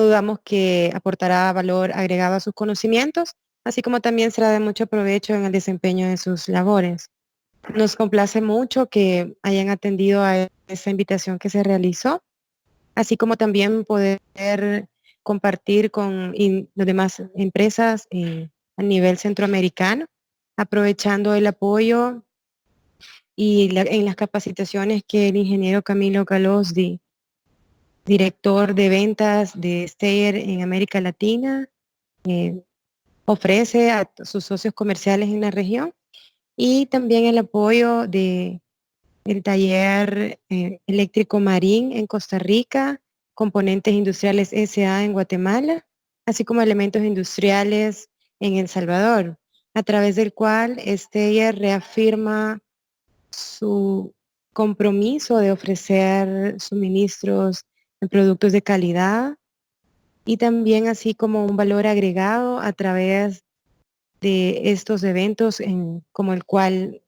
dudamos que aportará valor agregado a sus conocimientos, así como también será de mucho provecho en el desempeño de sus labores. Nos complace mucho que hayan atendido a esa invitación que se realizó, así como también poder compartir con las demás empresas a nivel centroamericano, aprovechando el apoyo y en las capacitaciones que el ingeniero Camilo Galosdi, director de ventas de Steyr en América Latina, eh, ofrece a sus socios comerciales en la región, y también el apoyo de el taller eléctrico Marín en Costa Rica, Componentes Industriales SA en Guatemala, así como elementos industriales en El Salvador, a través del cual Steyr reafirma su compromiso de ofrecer suministros de productos de calidad y también así como un valor agregado a través de estos eventos como el cual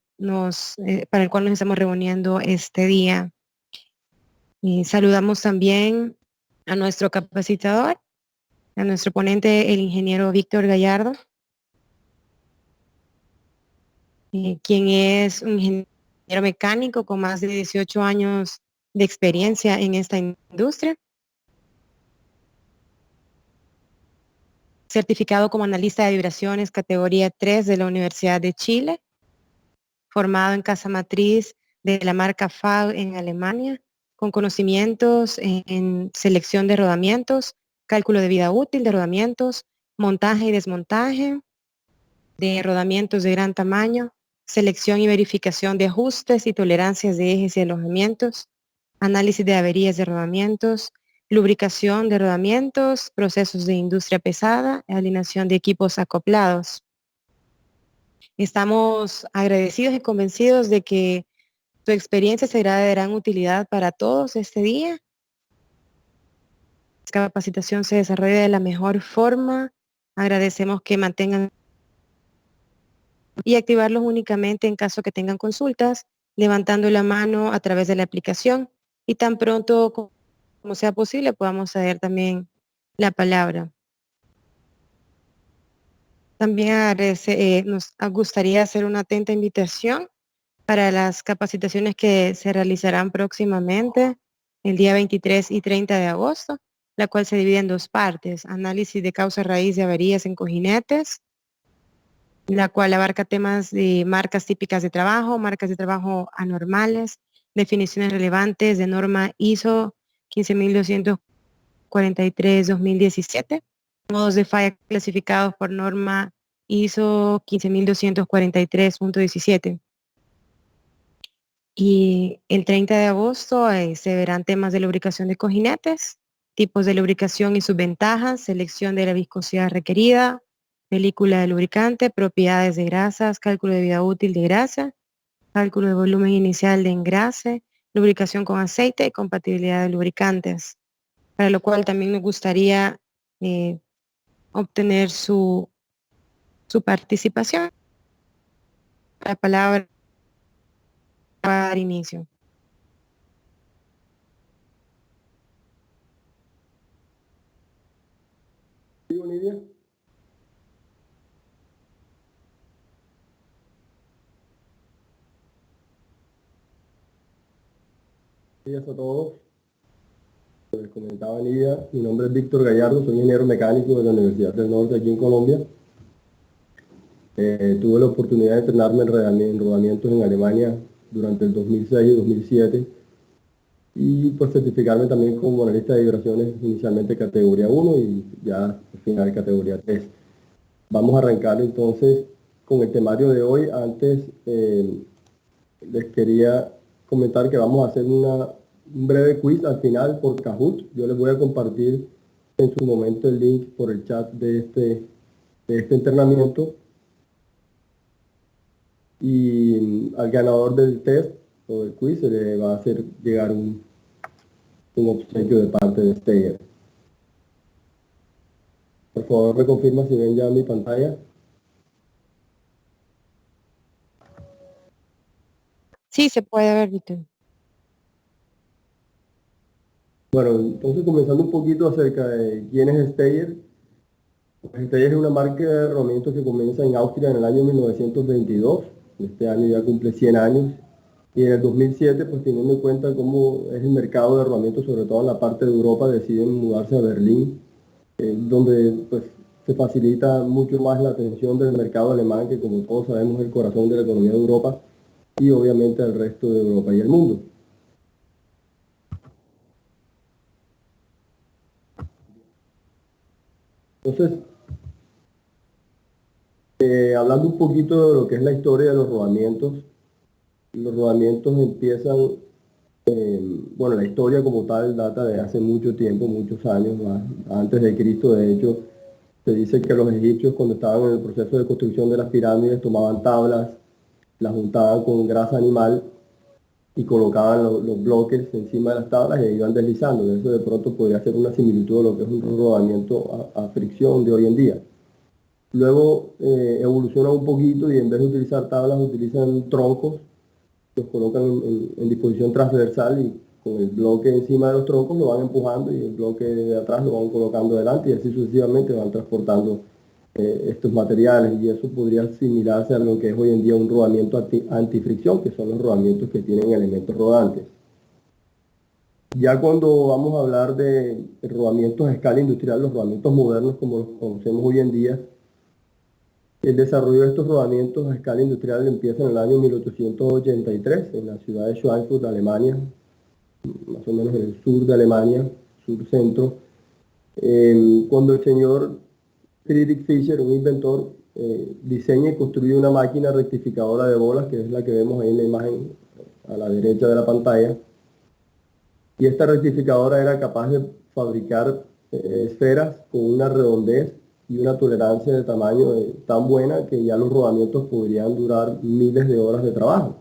para el cual nos estamos reuniendo este día. Y saludamos también a nuestro capacitador, a nuestro ponente, el ingeniero Víctor Gallardo, quien es un ingeniero mecánico con más de 18 años de experiencia en esta industria, certificado como analista de vibraciones categoría 3 de la Universidad de Chile, formado en casa matriz de la marca FAG en Alemania, con conocimientos en selección de rodamientos, cálculo de vida útil de rodamientos, montaje y desmontaje de rodamientos de gran tamaño, selección y verificación de ajustes y tolerancias de ejes y alojamientos, análisis de averías de rodamientos, lubricación de rodamientos, procesos de industria pesada, alineación de equipos acoplados. Estamos agradecidos y convencidos de que tu experiencia será de gran utilidad para todos este día. La capacitación se desarrolle de la mejor forma. Agradecemos que mantengan y activarlos únicamente en caso que tengan consultas, levantando la mano a través de la aplicación, y tan pronto como sea posible podamos ceder también la palabra. También nos gustaría hacer una atenta invitación para las capacitaciones que se realizarán próximamente el día 23 y 30 de agosto, la cual se divide en dos partes: análisis de causa raíz de averías en cojinetes, la cual abarca temas de marcas típicas de trabajo, marcas de trabajo anormales, definiciones relevantes de norma ISO 15243-2017, modos de falla clasificados por norma ISO 15243.17. Y el 30 de agosto se verán temas de lubricación de cojinetes, tipos de lubricación y sus ventajas, selección de la viscosidad requerida, película de lubricante, propiedades de grasas, cálculo de vida útil de grasa, cálculo de volumen inicial de engrase, lubricación con aceite y compatibilidad de lubricantes, para lo cual también nos gustaría eh, obtener su participación. La palabra para dar inicio. Sí, Olivia. Buenos días a todos. Como les comentaba Lidia, mi nombre es Víctor Gallardo, soy ingeniero mecánico de la Universidad del Norte aquí en Colombia. Tuve la oportunidad de entrenarme en rodamientos en Alemania durante el 2006 y 2007 y pues certificarme también como analista de vibraciones, inicialmente categoría 1 y ya al final categoría 3. Vamos a arrancar entonces con el temario de hoy. Antes les quería comentar que vamos a hacer un breve quiz al final por Kahoot. Yo les voy a compartir en su momento el link por el chat de este entrenamiento. Y al ganador del test o del quiz se le va a hacer llegar un obsequio de parte de Steyr. Por favor, me confirma si ven ya mi pantalla. Sí, se puede ver, Víctor. Bueno, entonces comenzando un poquito acerca de quién es Steyr. Pues Steyr es una marca de rodamientos que comienza en Austria en el año 1922. Este año ya cumple 100 años. Y en el 2007, pues teniendo en cuenta cómo es el mercado de rodamientos, sobre todo en la parte de Europa, deciden mudarse a Berlín, donde pues se facilita mucho más la atención del mercado alemán, que como todos sabemos es el corazón de la economía de Europa, y obviamente al resto de Europa y el mundo. Entonces, hablando un poquito de lo que es la historia de los rodamientos empiezan, bueno, la historia como tal data de hace mucho tiempo, muchos años, más antes de Cristo. De hecho, se dice que los egipcios, cuando estaban en el proceso de construcción de las pirámides, tomaban tablas, las juntaban con grasa animal y colocaban los bloques encima de las tablas y iban deslizando. Eso de pronto podría ser una similitud de lo que es un rodamiento a fricción de hoy en día. Luego evolucionan un poquito y en vez de utilizar tablas utilizan troncos, los colocan en disposición transversal y con el bloque encima de los troncos lo van empujando y el bloque de atrás lo van colocando delante y así sucesivamente van transportando estos materiales, y eso podría asimilarse a lo que es hoy en día un rodamiento antifricción, que son los rodamientos que tienen elementos rodantes. Ya cuando vamos a hablar de rodamientos a escala industrial, los rodamientos modernos como los conocemos hoy en día, el desarrollo de estos rodamientos a escala industrial empieza en el año 1883 en la ciudad de Schweinfurt, Alemania, más o menos en el sur de Alemania, sur-centro, cuando el señor Friedrich Fischer, un inventor, diseña y construye una máquina rectificadora de bolas, que es la que vemos ahí en la imagen a la derecha de la pantalla. Y esta rectificadora era capaz de fabricar esferas con una redondez y una tolerancia de tamaño tan buena que ya los rodamientos podrían durar miles de horas de trabajo.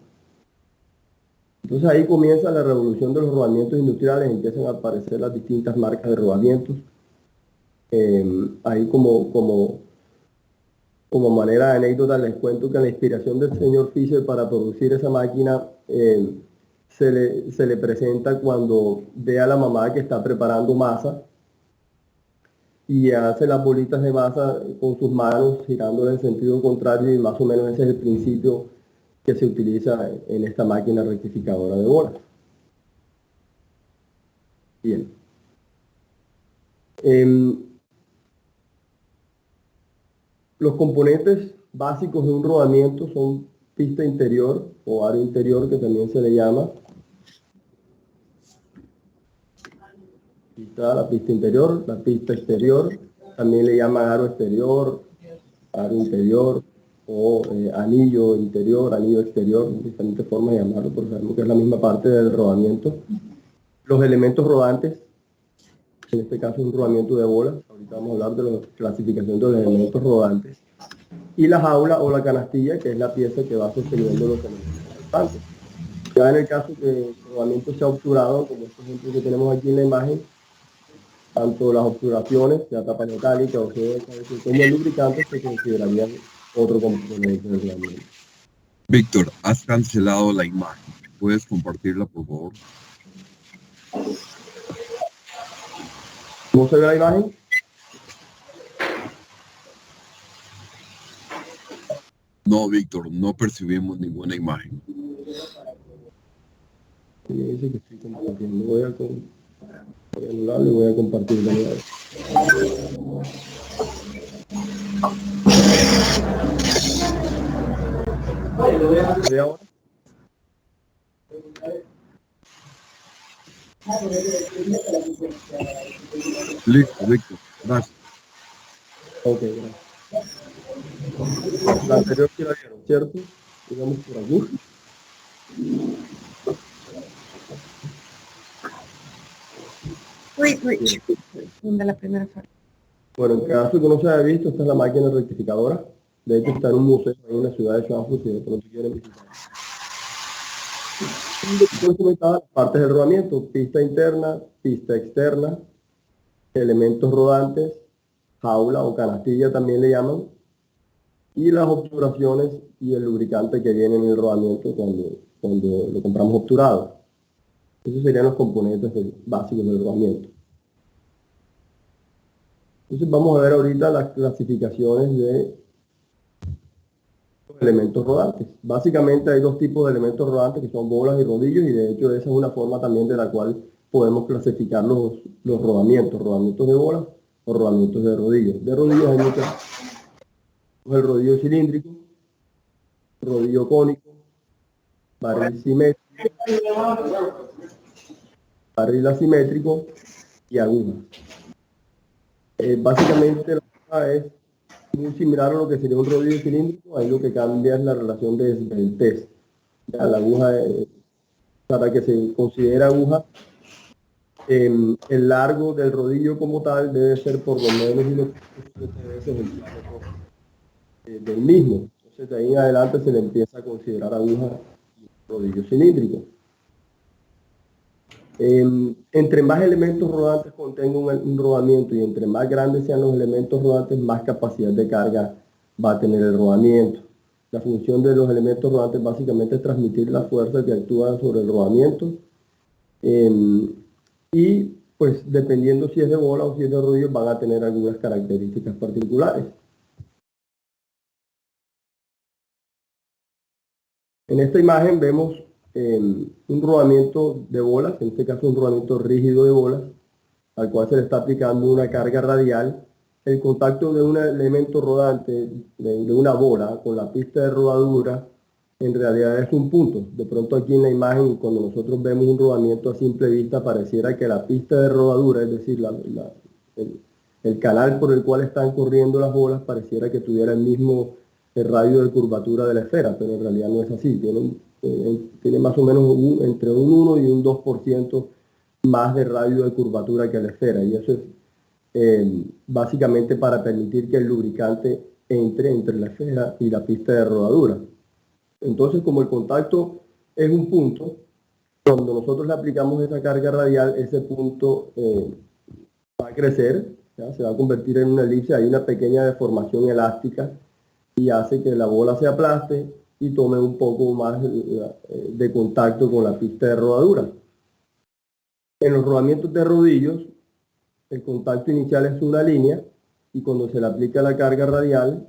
Entonces ahí comienza la revolución de los rodamientos industriales, empiezan a aparecer las distintas marcas de rodamientos. Ahí como manera de anécdota les cuento que la inspiración del señor Fischer para producir esa máquina se le presenta cuando ve a la mamá que está preparando masa y hace las bolitas de masa con sus manos girándolas en sentido contrario, y más o menos ese es el principio que se utiliza en esta máquina rectificadora de bolas. Bien. Los componentes básicos de un rodamiento son pista interior o aro interior, que también se le llama. La pista interior, la pista exterior, también le llaman aro exterior, aro interior o anillo interior, anillo exterior, diferentes formas de llamarlo, pero sabemos que es la misma parte del rodamiento. Los elementos rodantes, en este caso es un rodamiento de bolas, ahorita vamos a hablar de la clasificación de los elementos rodantes. Y la jaula o la canastilla, que es la pieza que va sosteniendo los elementos rodantes. Ya en el caso que el rodamiento sea obturado, como este ejemplo que tenemos aquí en la imagen, tanto las obturaciones, la tapa metálica o como el lubricante, se considerarían otro componente del rodamiento. Víctor, has cancelado la imagen. ¿Puedes compartirla, por favor? ¿Cómo se ve la imagen? No, Víctor, no percibimos ninguna imagen. Me dice que estoy compartiendo. Voy a anularlo y voy a compartir de nuevo. ¿Se ve ahora? Listo, Víctor. Gracias. Ok, gracias. La anterior sí la vieron, ¿cierto? Digamos por aquí. De la primera parte. Bueno, en caso que no se haya visto, esta es la máquina rectificadora. De hecho, está en un museo ahí en la ciudad de Schweinfurt, si de pronto quieren visitar. Después comentaba las partes del rodamiento: pista interna, pista externa, elementos rodantes, jaula o canastilla también le llaman, y las obturaciones y el lubricante que viene en el rodamiento cuando lo compramos obturado. Esos serían los componentes básicos del rodamiento. Entonces vamos a ver ahorita las clasificaciones de los elementos rodantes. Básicamente hay dos tipos de elementos rodantes que son bolas y rodillos, y de hecho esa es una forma también de la cual podemos clasificar los rodamientos de bolas o rodamientos de rodillos. De rodillos hay muchos: el rodillo cilíndrico, rodillo cónico, barril simétrico, barril asimétrico y aguja. Básicamente la aguja es muy similar a lo que sería un rodillo cilíndrico. Ahí lo que cambia es la relación de esbeltez. Ya la aguja, para que se considere aguja, el largo del rodillo como tal debe ser por lo menos unos 7 veces el diámetro del mismo. Entonces de ahí en adelante se le empieza a considerar aguja y rodillo cilíndrico. Entre más elementos rodantes contenga un rodamiento y entre más grandes sean los elementos rodantes, más capacidad de carga va a tener el rodamiento. La función de los elementos rodantes básicamente es transmitir la fuerza que actúa sobre el rodamiento, y pues dependiendo si es de bola o si es de rodillo van a tener algunas características particulares. En esta imagen vemos un rodamiento de bolas, en este caso un rodamiento rígido de bolas, al cual se le está aplicando una carga radial. El contacto de un elemento rodante, de una bola, con la pista de rodadura, en realidad es un punto. De pronto aquí en la imagen, cuando nosotros vemos un rodamiento a simple vista, pareciera que la pista de rodadura, es decir, el canal por el cual están corriendo las bolas, pareciera que tuviera el mismo radio de curvatura de la esfera, pero en realidad no es así. Tiene más o menos entre un 1 y un 2% más de radio de curvatura que la esfera, y eso es básicamente para permitir que el lubricante entre la esfera y la pista de rodadura. Entonces, como el contacto es un punto, cuando nosotros le aplicamos esa carga radial, ese punto va a crecer, ¿ya? Se va a convertir en una elipse. Hay una pequeña deformación elástica y hace que la bola se aplaste y tome un poco más de contacto con la pista de rodadura. En los rodamientos de rodillos, el contacto inicial es una línea, y cuando se le aplica la carga radial,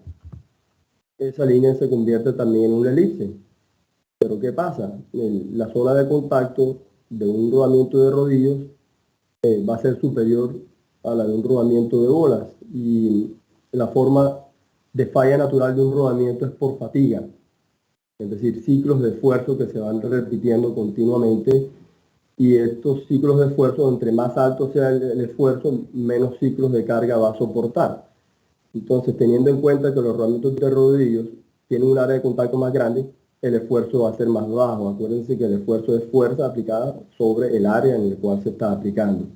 esa línea se convierte también en una elipse. Pero ¿qué pasa? La zona de contacto de un rodamiento de rodillos va a ser superior a la de un rodamiento de bolas, y la forma de falla natural de un rodamiento es por fatiga, es decir, ciclos de esfuerzo que se van repitiendo continuamente, y estos ciclos de esfuerzo, entre más alto sea el esfuerzo, menos ciclos de carga va a soportar. Entonces, teniendo en cuenta que los rodamientos de rodillos tienen un área de contacto más grande, el esfuerzo va a ser más bajo. Acuérdense que el esfuerzo es fuerza aplicada sobre el área en el cual se está aplicando.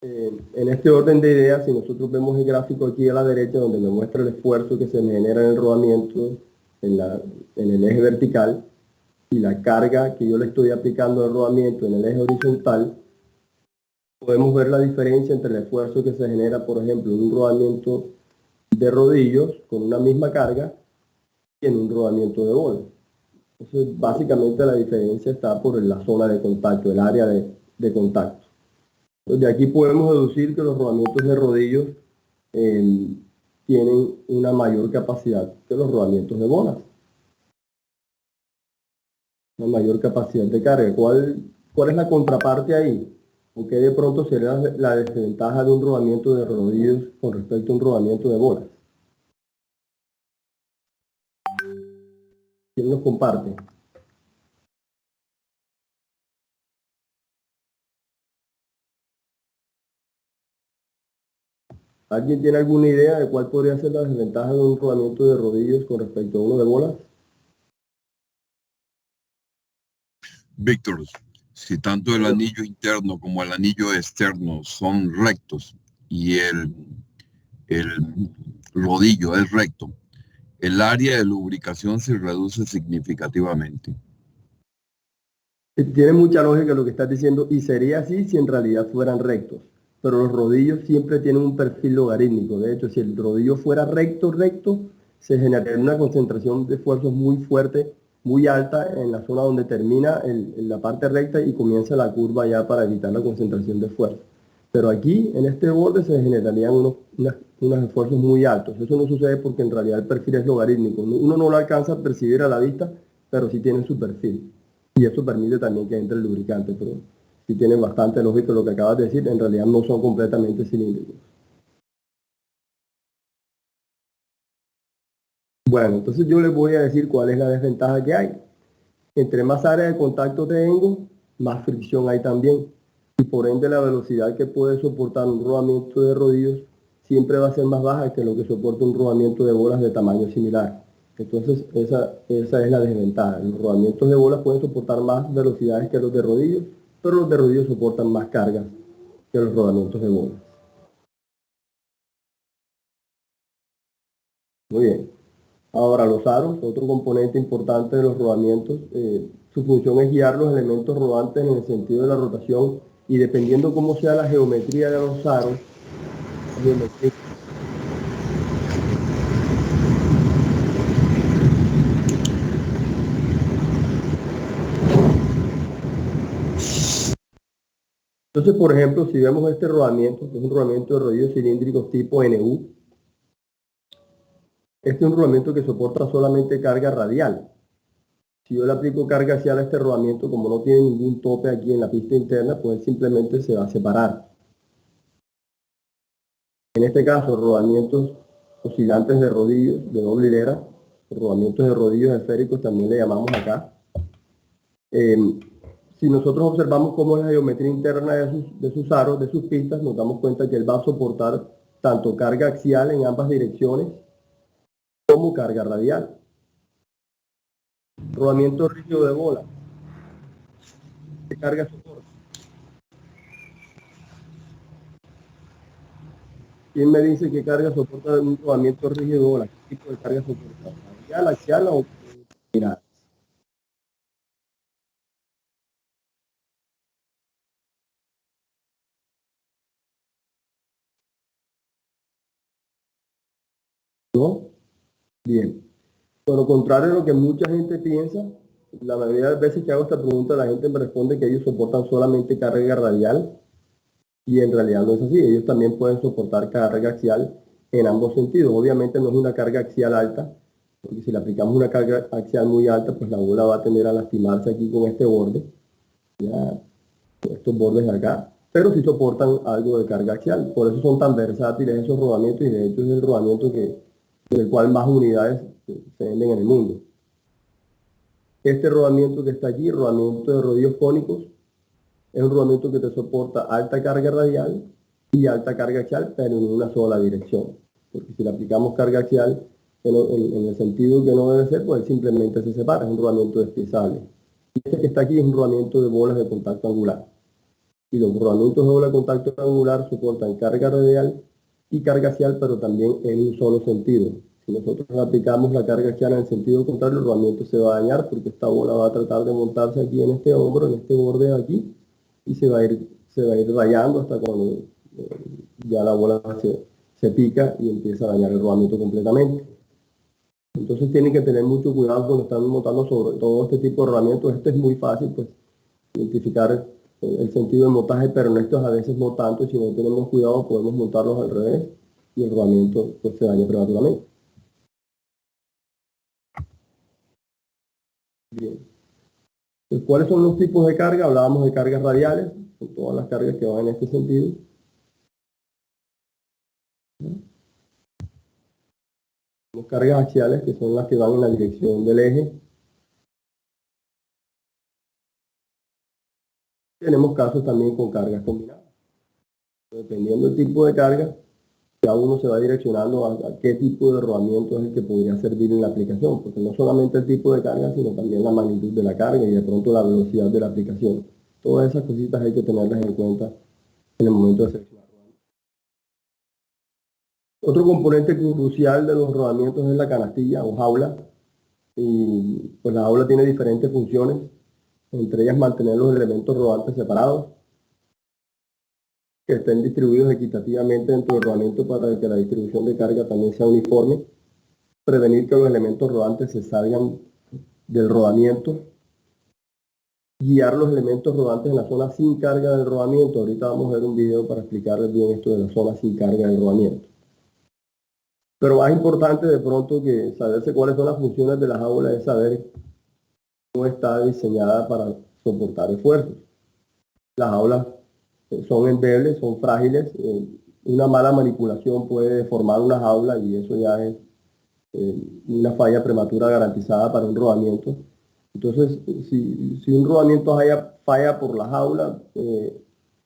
En este orden de ideas, si nosotros vemos el gráfico aquí a la derecha, donde me muestra el esfuerzo que se genera en el rodamiento en el eje vertical, y la carga que yo le estoy aplicando al rodamiento en el eje horizontal, podemos ver la diferencia entre el esfuerzo que se genera, por ejemplo, en un rodamiento de rodillos con una misma carga y en un rodamiento de bola. Entonces, básicamente la diferencia está por la zona de contacto, el área de contacto. Entonces, de aquí podemos deducir que los rodamientos de rodillos tienen una mayor capacidad que los rodamientos de bolas. Una mayor capacidad de carga. ¿Cuál es la contraparte ahí? ¿O qué de pronto sería la desventaja de un rodamiento de rodillos con respecto a un rodamiento de bolas? ¿Quién nos comparte? ¿Alguien tiene alguna idea de cuál podría ser la desventaja de un rodamiento de rodillos con respecto a uno de bolas? Víctor, si tanto el anillo interno como el anillo externo son rectos y el rodillo es recto, el área de lubricación se reduce significativamente. Tiene mucha lógica lo que estás diciendo, y sería así si en realidad fueran rectos. Pero los rodillos siempre tienen un perfil logarítmico. De hecho, si el rodillo fuera recto, se generaría una concentración de esfuerzos muy fuerte muy alta en la zona donde termina la parte recta y comienza la curva ya para evitar la concentración de fuerza. Pero aquí, en este borde, se generarían unos esfuerzos muy altos. Eso no sucede porque en realidad el perfil es logarítmico. Uno no lo alcanza a percibir a la vista, pero sí tiene su perfil. Y eso permite también que entre el lubricante, pero sí tiene bastante lógica lo que acabas de decir. En realidad no son completamente cilíndricos. Bueno, entonces yo les voy a decir cuál es la desventaja que hay. Entre más área de contacto tengo, más fricción hay también. Y por ende la velocidad que puede soportar un rodamiento de rodillos siempre va a ser más baja que lo que soporta un rodamiento de bolas de tamaño similar. Entonces esa es la desventaja. Los rodamientos de bolas pueden soportar más velocidades que los de rodillos, pero los de rodillos soportan más cargas que los rodamientos de bolas. Muy bien. Ahora los aros, otro componente importante de los rodamientos, su función es guiar los elementos rodantes en el sentido de la rotación y dependiendo cómo sea la geometría de los aros, entonces, por ejemplo, si vemos este rodamiento, que es un rodamiento de rodillos cilíndricos tipo NU, este es un rodamiento que soporta solamente carga radial. Si yo le aplico carga axial a este rodamiento, como no tiene ningún tope aquí en la pista interna, pues simplemente se va a separar. En este caso, rodamientos oscilantes de rodillos de doble hilera, rodamientos de rodillos esféricos también le llamamos acá. Si nosotros observamos cómo es la geometría interna de sus aros, de sus pistas, nos damos cuenta que él va a soportar tanto carga axial en ambas direcciones como carga radial. Rodamiento rígido de bola. ¿Qué carga soporta? ¿Quién me dice qué carga soporta un rodamiento rígido de bola? ¿Qué tipo de carga soporta? ¿Radial, axial o lateral? ¿No? Bien. Por lo contrario de lo que mucha gente piensa, la mayoría de las veces que hago esta pregunta, la gente me responde que ellos soportan solamente carga radial y en realidad no es así. Ellos también pueden soportar carga axial en ambos sentidos. Obviamente no es una carga axial alta, porque si le aplicamos una carga axial muy alta, pues la bola va a tender a lastimarse aquí con este borde, ya, estos bordes de acá, pero sí soportan algo de carga axial. Por eso son tan versátiles esos rodamientos y de hecho es el rodamiento del cual más unidades se venden en el mundo. Este rodamiento que está aquí, rodamiento de rodillos cónicos, es un rodamiento que te soporta alta carga radial y alta carga axial, pero en una sola dirección. Porque si le aplicamos carga axial en el sentido que no debe ser, pues simplemente se separa, es un rodamiento deslizable. Y este que está aquí es un rodamiento de bolas de contacto angular. Y los rodamientos de bola de contacto angular soportan carga radial y carga axial, pero también en un solo sentido. Si nosotros aplicamos la carga axial en el sentido contrario, el rodamiento se va a dañar porque esta bola va a tratar de montarse aquí en este hombro, en este borde de aquí, y se va a ir rayando hasta cuando ya la bola se pica y empieza a dañar el rodamiento completamente. Entonces tienen que tener mucho cuidado cuando están montando sobre todo este tipo de rodamientos. Este es muy fácil, pues, identificar el sentido del montaje, pero en estos a veces no tanto, y si no tenemos cuidado podemos montarlos al revés y el rodamiento pues, se daña prematuramente. Bien. Entonces, ¿cuáles son los tipos de carga? Hablábamos de cargas radiales, con todas las cargas que van en este sentido. Tenemos cargas axiales, que son las que van en la dirección del eje. Tenemos casos también con cargas combinadas. Dependiendo del tipo de carga, cada uno se va direccionando a qué tipo de rodamiento es el que podría servir en la aplicación, porque no solamente el tipo de carga, sino también la magnitud de la carga y de pronto la velocidad de la aplicación. Todas esas cositas hay que tenerlas en cuenta en el momento de seleccionar rodamientos. Otro componente crucial de los rodamientos es la canastilla o jaula, y pues la jaula tiene diferentes funciones, entre ellas mantener los elementos rodantes separados, que estén distribuidos equitativamente dentro del rodamiento para que la distribución de carga también sea uniforme, prevenir que los elementos rodantes se salgan del rodamiento, guiar los elementos rodantes en la zona sin carga del rodamiento. Ahorita vamos a ver un video para explicarles bien esto de la zona sin carga del rodamiento. Pero más importante de pronto que saberse cuáles son las funciones de la jaula es saber cómo está diseñada para soportar esfuerzos. Las jaulas son endebles, son frágiles. Una mala manipulación puede deformar una jaula y eso ya es una falla prematura garantizada para un rodamiento. Entonces, si un rodamiento falla por la jaula,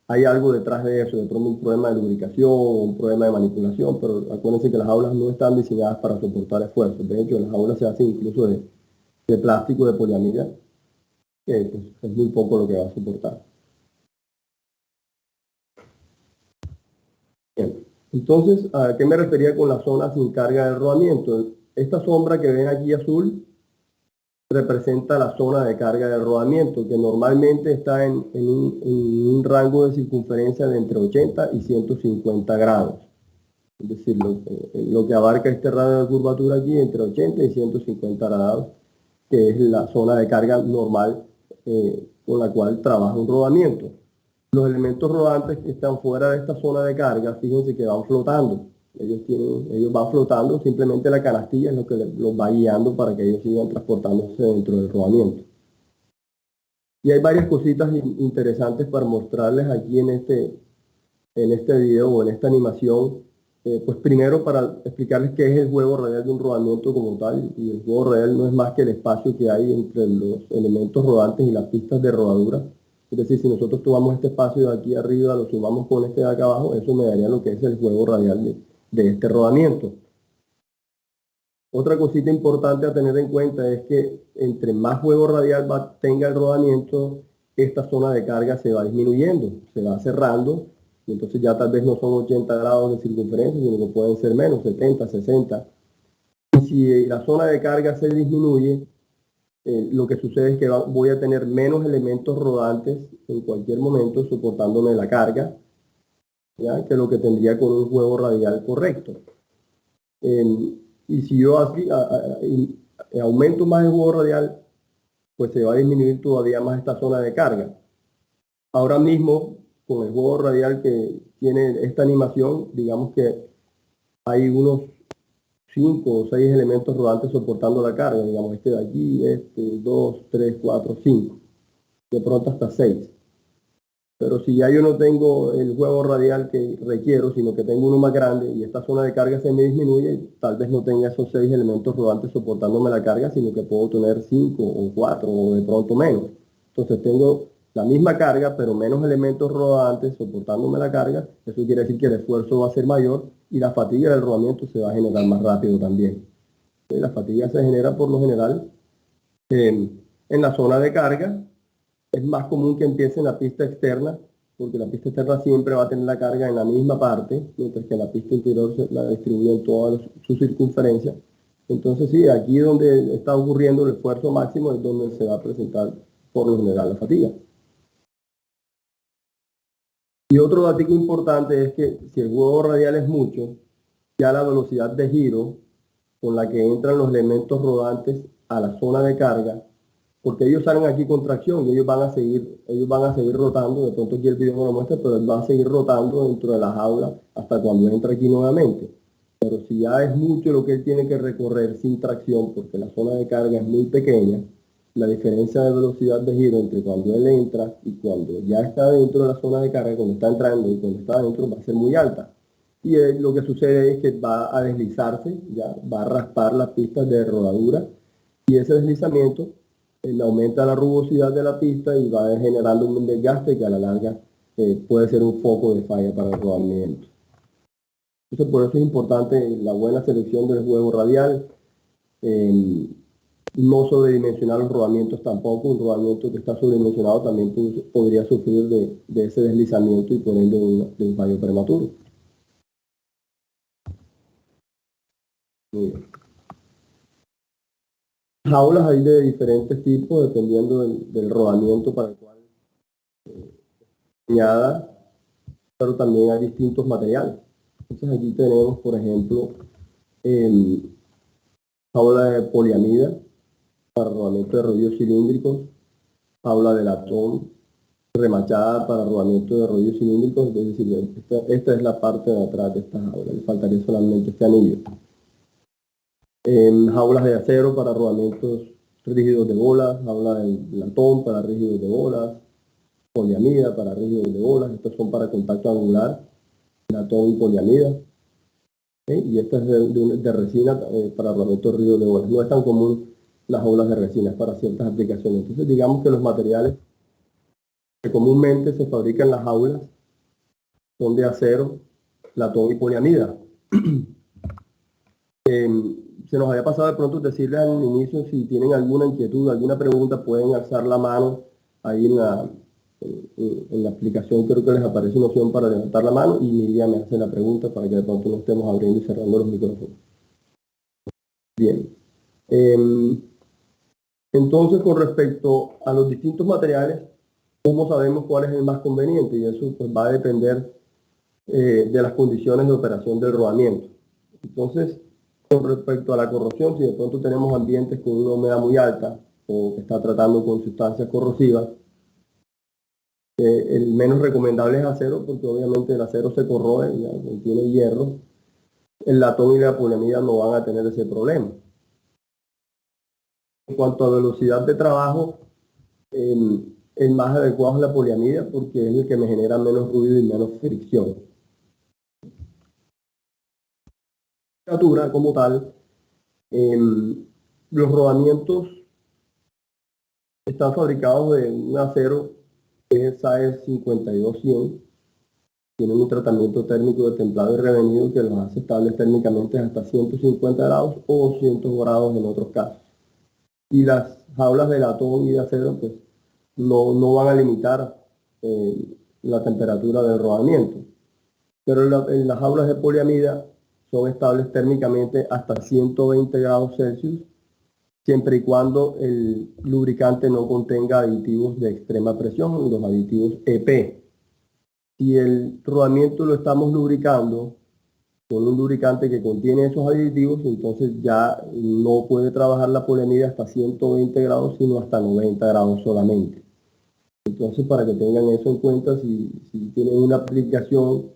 hay algo detrás de eso, de pronto un problema de lubricación, un problema de manipulación, pero acuérdense que las jaulas no están diseñadas para soportar esfuerzos. De hecho, las jaulas se hacen incluso de plástico, de poliamida, que pues, es muy poco lo que va a soportar. Bien. Entonces, ¿a qué me refería con la zona sin carga del rodamiento? Esta sombra que ven aquí azul representa la zona de carga del rodamiento, que normalmente está en un rango de circunferencia de entre 80 y 150 grados. Es decir, lo que abarca este radio de curvatura aquí entre 80 y 150 grados, que es la zona de carga normal con la cual trabaja un rodamiento. Los elementos rodantes que están fuera de esta zona de carga, fíjense que van flotando. Ellos van flotando, simplemente la canastilla es lo que los va guiando para que ellos sigan transportándose dentro del rodamiento. Y hay varias cositas interesantes para mostrarles aquí en este video o en esta animación. Pues primero para explicarles qué es el juego radial de un rodamiento como tal. Y el juego radial no es más que el espacio que hay entre los elementos rodantes y las pistas de rodadura. Es decir, si nosotros tomamos este espacio de aquí arriba, lo sumamos con este de acá abajo, eso me daría lo que es el juego radial de este rodamiento. Otra cosita importante a tener en cuenta es que entre más juego radial tenga el rodamiento, esta zona de carga se va disminuyendo, se va cerrando, y entonces ya tal vez no son 80 grados de circunferencia, sino que pueden ser menos, 70, 60. Y si la zona de carga se disminuye, lo que sucede es que voy a tener menos elementos rodantes en cualquier momento soportándome la carga, ¿ya? Que lo que tendría con un juego radial correcto. Y si yo así aumento más el juego radial, pues se va a disminuir todavía más esta zona de carga. Ahora mismo, con el juego radial que tiene esta animación, digamos que hay unos 5 o 6 elementos rodantes soportando la carga, digamos este de aquí, 2, 3, 4, 5, de pronto hasta 6. Pero si ya yo no tengo el juego radial que requiero, sino que tengo uno más grande y esta zona de carga se me disminuye, tal vez no tenga esos 6 elementos rodantes soportándome la carga, sino que puedo tener 5 o 4 o de pronto menos. Entonces tengo la misma carga, pero menos elementos rodantes soportándome la carga. Eso quiere decir que el esfuerzo va a ser mayor y la fatiga del rodamiento se va a generar más rápido también. La fatiga se genera por lo general en la zona de carga. Es más común que empiece en la pista externa, porque la pista externa siempre va a tener la carga en la misma parte, mientras que la pista interior se la distribuye en toda su circunferencia. Entonces sí, aquí donde está ocurriendo el esfuerzo máximo es donde se va a presentar por lo general la fatiga. Y otro dato importante es que si el juego radial es mucho, ya la velocidad de giro con la que entran los elementos rodantes a la zona de carga, porque ellos salen aquí con tracción y ellos van a seguir rotando. De pronto aquí el video no lo muestra, pero él va a seguir rotando dentro de la jaula hasta cuando entra aquí nuevamente. Pero si ya es mucho lo que él tiene que recorrer sin tracción, porque la zona de carga es muy pequeña, la diferencia de velocidad de giro entre cuando él entra y cuando ya está dentro de la zona de carga, cuando está entrando y cuando está dentro, va a ser muy alta. Y lo que sucede es que va a deslizarse, ya va a raspar las pistas de rodadura, y ese deslizamiento aumenta la rugosidad de la pista y va generando un desgaste que a la larga puede ser un foco de falla para el rodamiento. Entonces por eso es importante la buena selección del juego radial, no sobredimensionar los rodamientos tampoco. Un rodamiento que está sobredimensionado también podría sufrir de ese deslizamiento y por ende de un fallo prematuro. Muy bien. Jaulas hay de diferentes tipos dependiendo del rodamiento para el cual diseñada, pero también hay distintos materiales. Entonces aquí tenemos, por ejemplo, jaula de poliamida. para rodamiento de rodillos cilíndricos, jaula de latón remachada para rodamiento de rodillos cilíndricos, es decir, esta es la parte de atrás de esta jaula, le faltaría solamente este anillo. Jaulas de acero para rodamientos rígidos de bolas, jaula de latón para rígidos de bolas, poliamida para rígidos de bolas, estos son para contacto angular, latón y poliamida. Y esta es de resina para rodamientos rígidos de bolas. No es tan común las jaulas de resina, es para ciertas aplicaciones. Entonces digamos que los materiales que comúnmente se fabrican en las jaulas son de acero, latón y poliamida. Se nos había pasado de pronto decirles al inicio, si tienen alguna inquietud, alguna pregunta, pueden alzar la mano ahí en la aplicación. Creo que les aparece una opción para levantar la mano y Nidia me hace la pregunta para que de pronto no estemos abriendo y cerrando los micrófonos. Bien. Entonces, con respecto a los distintos materiales, ¿cómo sabemos cuál es el más conveniente? Y eso pues, va a depender de las condiciones de operación del rodamiento. Entonces, con respecto a la corrosión, si de pronto tenemos ambientes con una humedad muy alta o que está tratando con sustancias corrosivas, el menos recomendable es acero, porque obviamente el acero se corroe, ya contiene hierro. El latón y la poliamida no van a tener ese problema. En cuanto a velocidad de trabajo, el más adecuado es la poliamida porque es el que me genera menos ruido y menos fricción. La temperatura como tal, los rodamientos están fabricados de un acero que es SAE 52-100. Tienen un tratamiento térmico de templado y revenido que los hace estables térmicamente hasta 150 grados o 200 grados en otros casos. Y las jaulas de latón y de acero pues no van a limitar la temperatura del rodamiento. Pero en las jaulas de poliamida son estables térmicamente hasta 120 grados Celsius, siempre y cuando el lubricante no contenga aditivos de extrema presión, los aditivos EP. Si el rodamiento lo estamos lubricando con un lubricante que contiene esos aditivos, entonces ya no puede trabajar la poliamida hasta 120 grados, sino hasta 90 grados solamente. Entonces, para que tengan eso en cuenta, si tienen una aplicación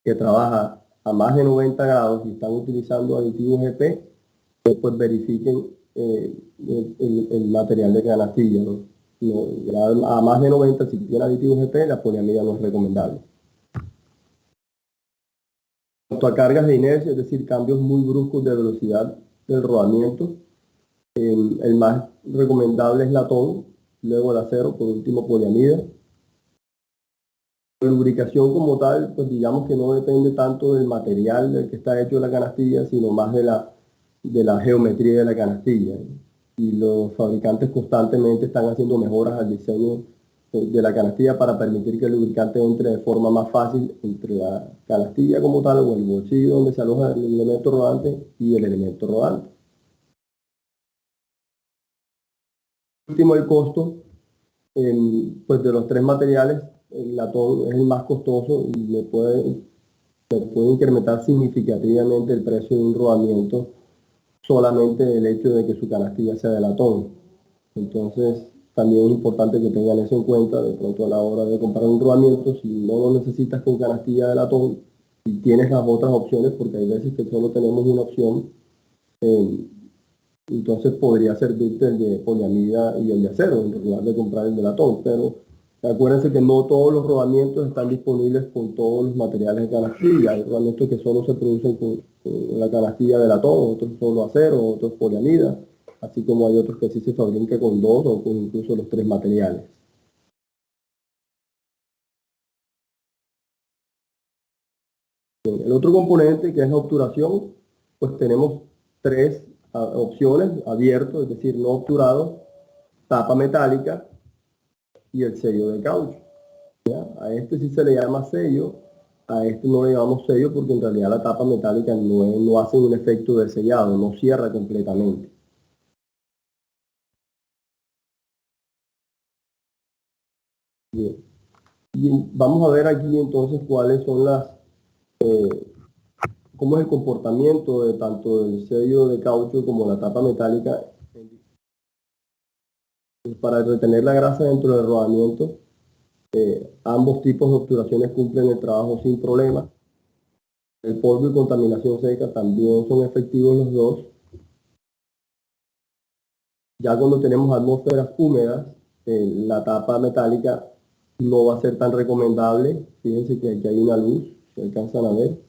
que trabaja a más de 90 grados y están utilizando aditivos EP, pues verifiquen el material de canastilla, ¿no? A más de 90, si tiene aditivos EP, la poliamida no es recomendable. En cuanto a cargas de inercia, es decir, cambios muy bruscos de velocidad del rodamiento, el más recomendable es latón, luego el acero, por último poliamida. La lubricación como tal, pues digamos que no depende tanto del material del que está hecho la canastilla, sino más de la geometría de la canastilla. Y los fabricantes constantemente están haciendo mejoras al diseño de la canastilla para permitir que el lubricante entre de forma más fácil entre la canastilla como tal o el bolsillo donde se aloja el elemento rodante y el elemento rodante. Por último, el costo pues de los tres materiales. El latón es el más costoso y me puede incrementar significativamente el precio de un rodamiento solamente el hecho de que su canastilla sea de latón. Entonces, también es importante que tengan eso en cuenta de pronto a la hora de comprar un rodamiento. Si no lo necesitas con canastilla de latón y tienes las otras opciones, porque hay veces que solo tenemos una opción, entonces podría servirte el de poliamida y el de acero en lugar de comprar el de latón. Pero acuérdense que no todos los rodamientos están disponibles con todos los materiales de canastilla. Hay rodamientos que solo se producen con la canastilla de latón, otros solo acero, otros poliamida, así como hay otros que sí se fabrican con dos o con incluso los tres materiales. El otro componente, que es la obturación, pues tenemos tres opciones: abierto, es decir, no obturado, tapa metálica y el sello de caucho. ¿Ya? A este sí se le llama sello, a este no le llamamos sello porque en realidad la tapa metálica no hace un efecto de sellado, no cierra completamente. Bien. Y vamos a ver aquí entonces cuáles son cómo es el comportamiento de tanto el sello de caucho como la tapa metálica Para retener la grasa dentro del rodamiento, ambos tipos de obturaciones cumplen el trabajo sin problema. El polvo y contaminación seca también son efectivos los dos. Ya cuando tenemos atmósferas húmedas, la tapa metálica no va a ser tan recomendable. Fíjense que aquí hay una luz, se alcanzan a ver.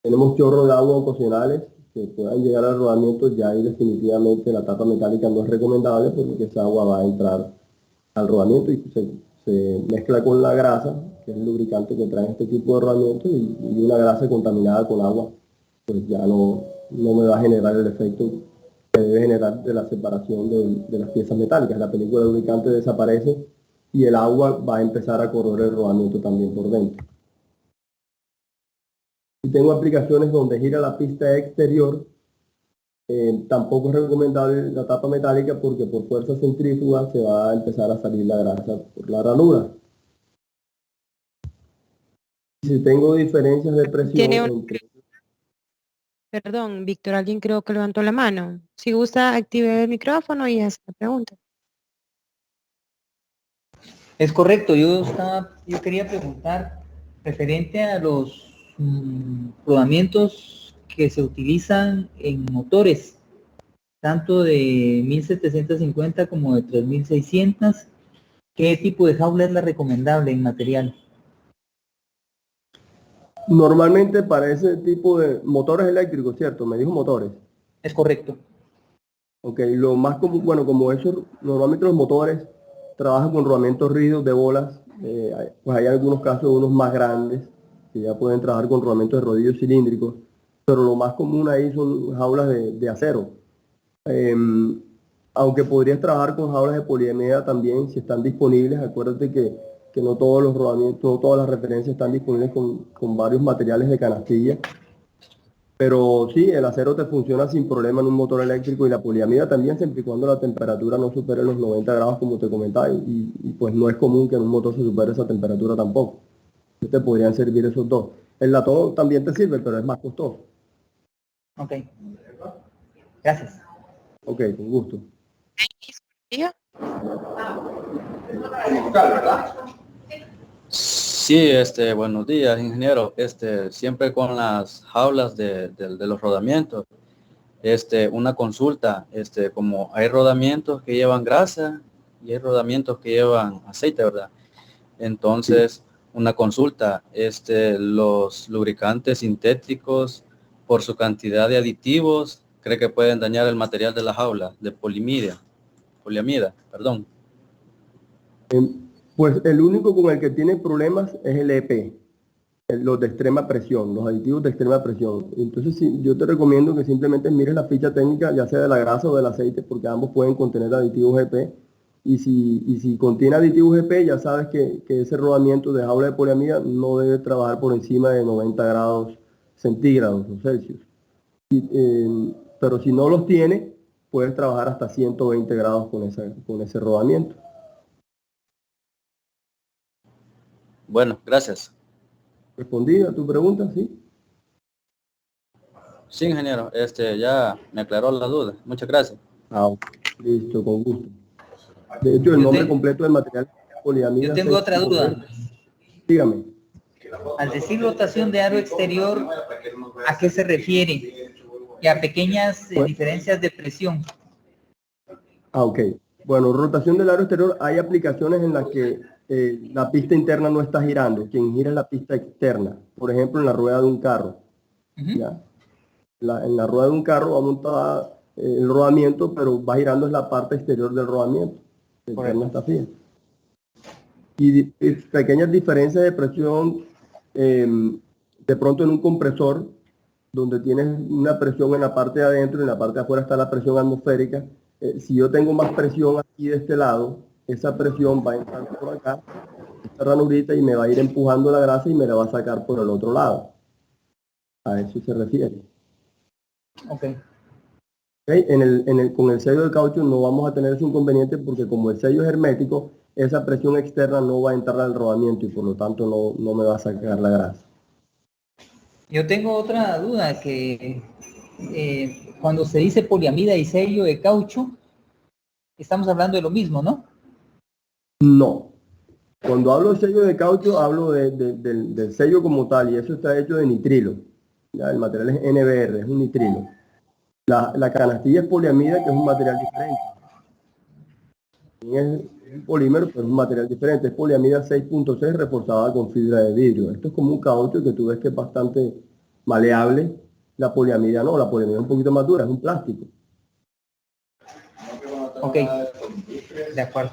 Tenemos chorros de agua ocasionales que puedan llegar al rodamiento, ya ahí definitivamente la tapa metálica no es recomendable porque esa agua va a entrar al rodamiento y se mezcla con la grasa, que es el lubricante que trae este tipo de rodamiento, y una grasa contaminada con agua, pues ya no me va a generar el efecto que debe generar de la separación de las piezas metálicas. La película de lubricante desaparece y el agua va a empezar a corroer el rodamiento también por dentro. Si tengo aplicaciones donde gira la pista exterior, tampoco es recomendable la tapa metálica porque por fuerza centrífuga se va a empezar a salir la grasa por la ranura. Si tengo diferencias de presión Perdón, Víctor, alguien creo que levantó la mano. Si gusta, active el micrófono y hace la pregunta. Es correcto, yo quería preguntar referente a los rodamientos que se utilizan en motores, tanto de 1750 como de 3600, ¿qué tipo de jaula es la recomendable en material? Normalmente para ese tipo de motores eléctricos, ¿cierto? Me dijo motores. Es correcto. Ok, lo más común, bueno, como eso, normalmente los motores trabajan con rodamientos rígidos de bolas, pues hay algunos casos, unos más grandes, que ya pueden trabajar con rodamientos de rodillos cilíndricos, pero lo más común ahí son jaulas de acero. Aunque podrías trabajar con jaulas de poliamida también, si están disponibles. Acuérdate que no todos los rodamientos, no todas las referencias están disponibles con varios materiales de canastilla. Pero sí, el acero te funciona sin problema en un motor eléctrico y la poliamida también, siempre y cuando la temperatura no supere los 90 grados, como te comentaba, y pues no es común que en un motor se supere esa temperatura tampoco. Te podrían servir esos dos. El latón también te sirve, pero es más costoso. Ok. Gracias. Ok, con gusto. Sí, buenos días, ingeniero. Siempre con las jaulas de los rodamientos, una consulta, como hay rodamientos que llevan grasa y hay rodamientos que llevan aceite, ¿verdad? Entonces, una consulta, los lubricantes sintéticos, por su cantidad de aditivos, ¿cree que pueden dañar el material de la jaula de poliamida, perdón? Pues el único con el que tiene problemas es el EP, los de extrema presión, los aditivos de extrema presión. Entonces sí, yo te recomiendo que simplemente mires la ficha técnica, ya sea de la grasa o del aceite, porque ambos pueden contener aditivos EP. Y si contiene aditivos EP, ya sabes que ese rodamiento de jaula de poliamida no debe trabajar por encima de 90 grados centígrados o Celsius. Pero si no los tiene, puedes trabajar hasta 120 grados con ese rodamiento. Bueno, gracias. ¿Respondí a tu pregunta? Sí. Sí, ingeniero, ya me aclaró la duda. Muchas gracias. Listo, con gusto. De hecho, el nombre completo del material es poliamida. Yo tengo otra duda. Dígame. Al decir rotación de aro exterior, ¿a qué se refiere? Y a pequeñas diferencias de presión. Ok. Bueno, rotación del aro exterior, hay aplicaciones en las que la pista interna no está girando. Quien gira es la pista externa. Por ejemplo, en la rueda de un carro. ¿Ya? En la rueda de un carro va montada el rodamiento, pero va girando en la parte exterior del rodamiento. La interna está fija. Y pequeñas diferencias de presión, de pronto en un compresor, donde tienes una presión en la parte de adentro y en la parte de afuera está la presión atmosférica. Si yo tengo más presión aquí de este lado, esa presión va a entrar por acá, esta ranurita, y me va a ir empujando la grasa y me la va a sacar por el otro lado. A eso se refiere. Ok. Con el sello de caucho no vamos a tener ese inconveniente porque como el sello es hermético, esa presión externa no va a entrar al rodamiento y por lo tanto no me va a sacar la grasa. Yo tengo otra duda, que cuando se dice poliamida y sello de caucho, estamos hablando de lo mismo, ¿no? No. Cuando hablo de sello de caucho, hablo del sello como tal, y eso está hecho de nitrilo. ¿Ya? El material es NBR, es un nitrilo. La canastilla es poliamida, que es un material diferente. Es un polímero, pero es un material diferente. Es poliamida 6.6 reforzada con fibra de vidrio. Esto es como un caucho que tú ves que es bastante maleable. La poliamida no, la poliamida es un poquito más dura, es un plástico. Ok, de acuerdo.